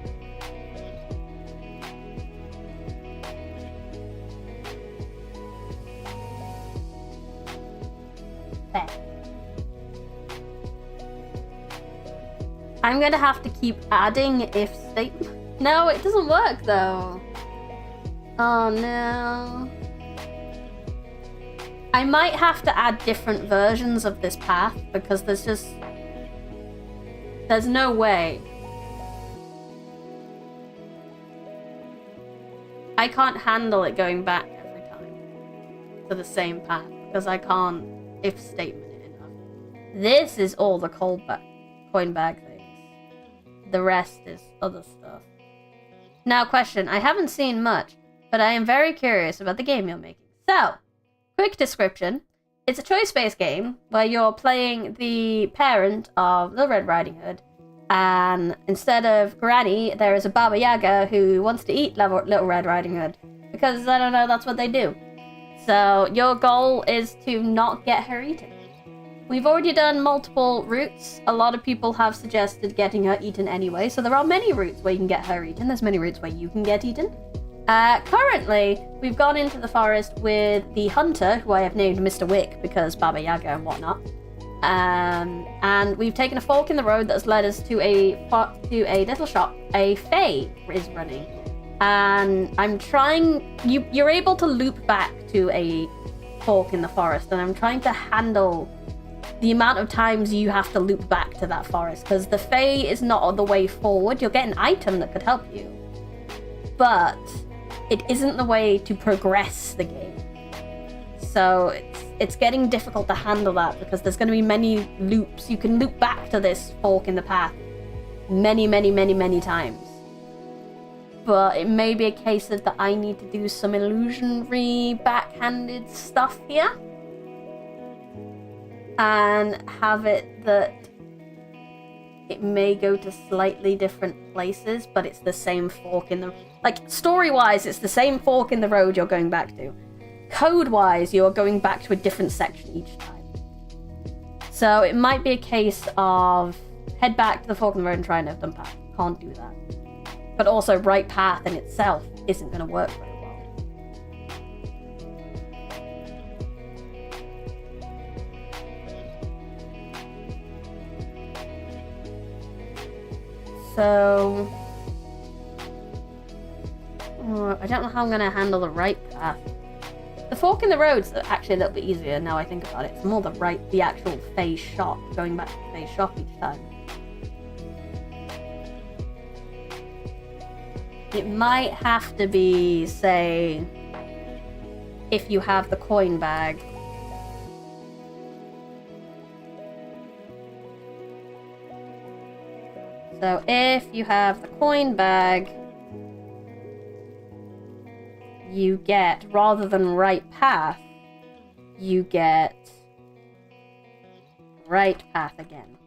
There. I'm gonna have to keep adding if statement. No, it doesn't work though. Oh no. I might have to add different versions of this path because there's no way. I can't handle it going back every time to the same path because I can't if statement it enough. This is all the coin bag things. The rest is other stuff. Now, question. I haven't seen much, but I am very curious about the game you're making. So, quick description. It's a choice-based game where you're playing the parent of the Red Riding Hood, and instead of Granny, there is a Baba Yaga who wants to eat Little Red Riding Hood, because, I don't know, that's what they do. So, your goal is to not get her eaten. We've already done multiple routes. A lot of people have suggested getting her eaten anyway, so there are many routes where you can get her eaten. There's many routes where you can get eaten. Currently, we've gone into the forest with the hunter, who I have named Mr. Wick because Baba Yaga and whatnot. And we've taken a fork in the road that's led us to a little shop. A fae is running. And I'm trying... You're able to loop back to a fork in the forest, and I'm trying to handle the amount of times you have to loop back to that forest, because the fae is not the way forward. You'll get an item that could help you, but it isn't the way to progress the game. So it's getting difficult to handle that because there's going to be many loops. You can loop back to this fork in the path many times. But it may be a case of that I need to do some illusionary backhanded stuff here. And have it that it may go to slightly different places, but it's the same fork in the... Like, story-wise, it's the same fork in the road you're going back to. Code-wise, you're going back to a different section each time. So it might be a case of head back to the fork in the road and try an open path. Can't do that. But also, right path in itself isn't going to work very well. So, I don't know how I'm going to handle the right path. The fork in the road's actually a little bit easier now I think about it. It's more the actual phase shop, going back to the phase shop each time. It might have to be, say, if you have the coin bag. So if you have the coin bag, you get, rather than right path, you get right path again.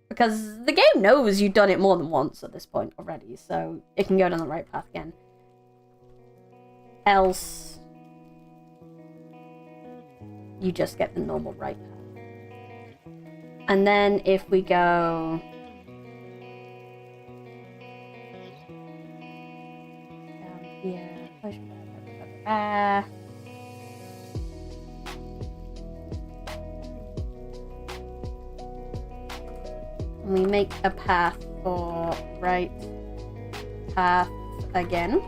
Because the game knows you've done it more than once at this point already, so it can go down the right path again. Else, you just get the normal right path. And then if we go down here, and we make a path for right path again.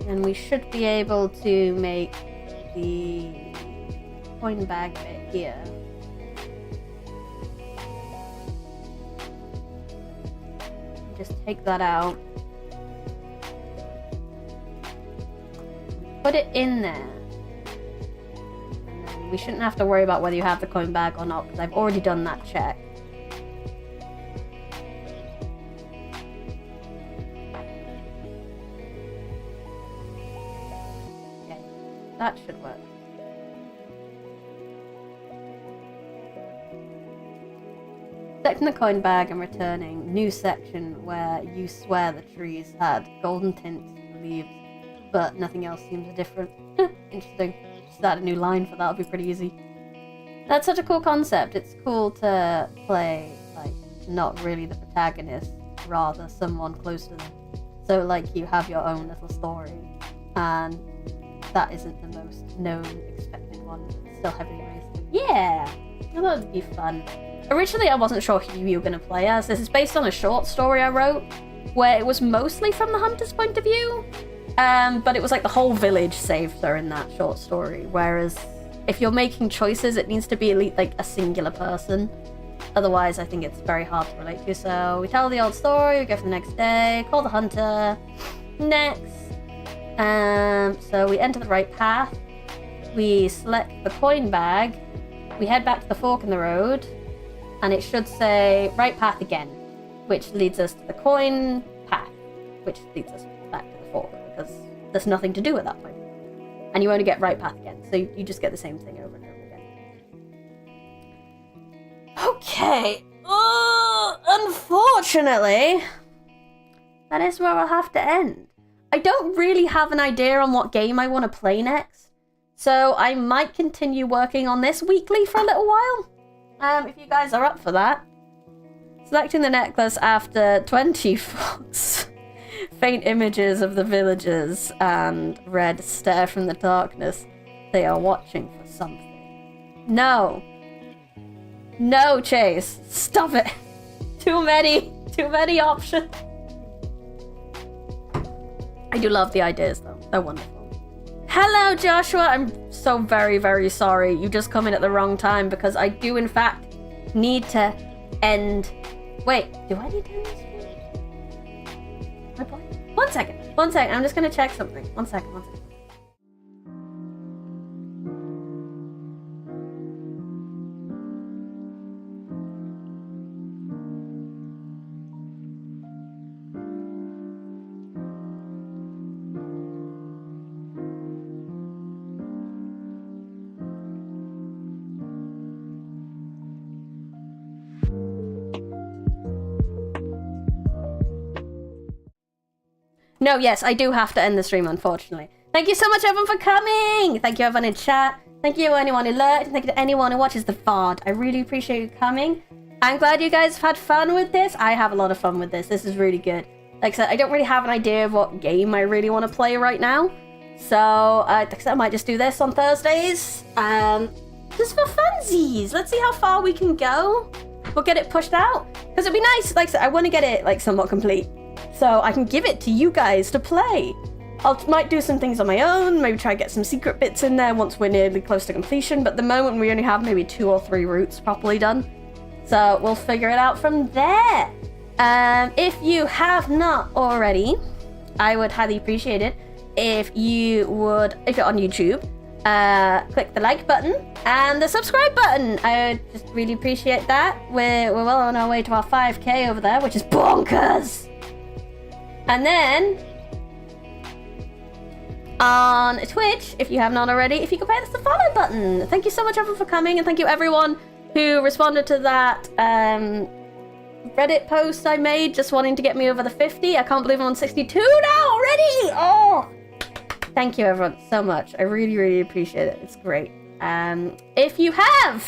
And we should be able to make the coin bag bit here. Just take that out. Put it in there. And then we shouldn't have to worry about whether you have the coin bag or not, because I've already done that check. that should work. Collecting the coin bag and returning. New section where you swear the trees had golden tints leaves, but nothing else seems different. Interesting. Just add a new line for that, it'll be pretty easy. That's such a cool concept. It's cool to play, like, not really the protagonist, rather someone close to them. So, like, you have your own little story, and that isn't the most known, expected one. It's still heavily racist. Yeah! I thought it'd be fun. Originally, I wasn't sure who you were going to play as. This is based on a short story I wrote, where it was mostly from the hunter's point of view, but it was like the whole village saved her in that short story, whereas if you're making choices, it needs to be like a singular person. Otherwise, I think it's very hard to relate to. So we tell the old story, we go for the next day, call the hunter. Next. So we enter the right path. We select the coin bag. We head back to the fork in the road. And it should say right path again, which leads us to the coin path, which leads us back to the fork, because there's nothing to do at that point. And you only get right path again, so you just get the same thing over and over again. Okay. Unfortunately, that is where I'll have to end. I don't really have an idea on what game I want to play next, so I might continue working on this weekly for a little while. If you guys are up for that. Selecting the necklace after 20 fox. Faint images of the villagers and red stare from the darkness. They are watching for something. No. No, Chase. Stop it. Too many options. I do love the ideas though. They're wonderful. Hello, Joshua. I'm so very, very sorry. You just come in at the wrong time because I do, in fact, need to end. Wait, do I need to end this stream? One second. I'm just going to check something. One second. No, yes, I do have to end the stream, unfortunately. Thank you so much, everyone, for coming. Thank you, everyone in chat. Thank you, anyone who lurked. Thank you to anyone who watches the VOD. I really appreciate you coming. I'm glad you guys have had fun with this. I have a lot of fun with this. This is really good. Like I said, I don't really have an idea of what game I really want to play right now. So, like I said, I might just do this on Thursdays. Just for funsies. Let's see how far we can go. We'll get it pushed out. Because it'd be nice. Like I said, I want to get it, like, somewhat complete, so I can give it to you guys to play. Might do some things on my own, maybe try to get some secret bits in there once we're nearly close to completion, but at the moment we only have maybe 2 or 3 routes properly done. So we'll figure it out from there. If you have not already, I would highly appreciate it if you would, if you're on YouTube, click the like button and the subscribe button. I would just really appreciate that. We're well on our way to our 5k over there, which is bonkers. And then on Twitch, if you have not already, if you could press the follow button. Thank you so much, everyone, for coming, and thank you everyone who responded to that Reddit post I made just wanting to get me over the 50. I can't believe I'm on 62 now already. Oh, thank you everyone so much. I really, really appreciate it. It's great. If you have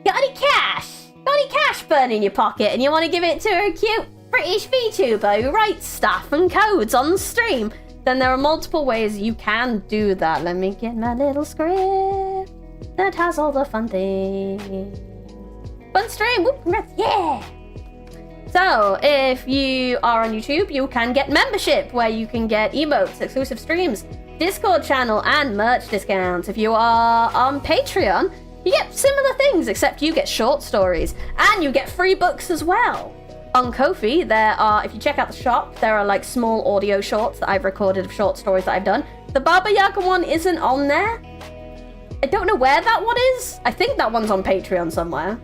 got any cash burning in your pocket and you want to give it to a cute British VTuber who writes stuff and codes on stream, then there are multiple ways you can do that. Let me get my little script that has all the fun things. Fun stream, whoop, congrats, yeah! So, if you are on YouTube, you can get membership, where you can get emotes, exclusive streams, Discord channel, and merch discounts. If you are on Patreon, you get similar things, except you get short stories, and you get free books as well. On Kofi, there are, if you check out the shop, there are like small audio shorts that I've recorded of short stories that I've done. The Baba Yaga one isn't on there. I don't know where that one is. I think that one's on Patreon somewhere.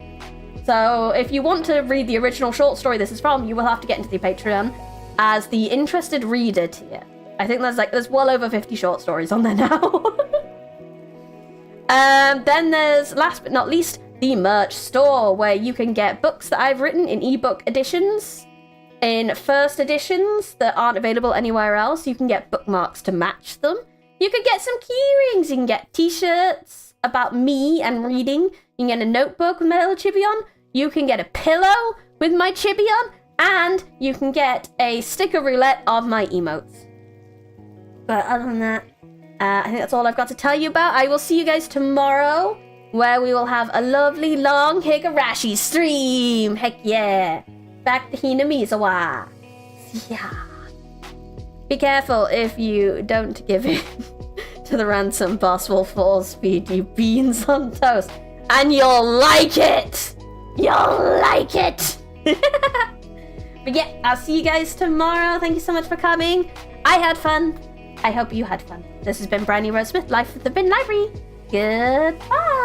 So if you want to read the original short story this is from, you will have to get into the Patreon as the interested reader tier. I think there's well over 50 short stories on there now. Then there's, last but not least, the merch store, where you can get books that I've written in ebook editions, in first editions that aren't available anywhere else. You can get bookmarks to match them. You can get some key rings. You can get t-shirts about me and reading. You can get a notebook with my little chibi on. You can get a pillow with my chibi on. And you can get a sticker roulette of my emotes. But other than that, I think that's all I've got to tell you about. I will see you guys tomorrow, where we will have a lovely long Higurashi stream. Heck yeah. Back to Hinamizawa. Yeah. Be careful if you don't give in to the ransom boss will force feed you beans on toast. And you'll like it! You'll like it! But yeah, I'll see you guys tomorrow. Thank you so much for coming. I had fun. I hope you had fun. This has been Briny Rose Smith, Life at the Bin Library. Goodbye.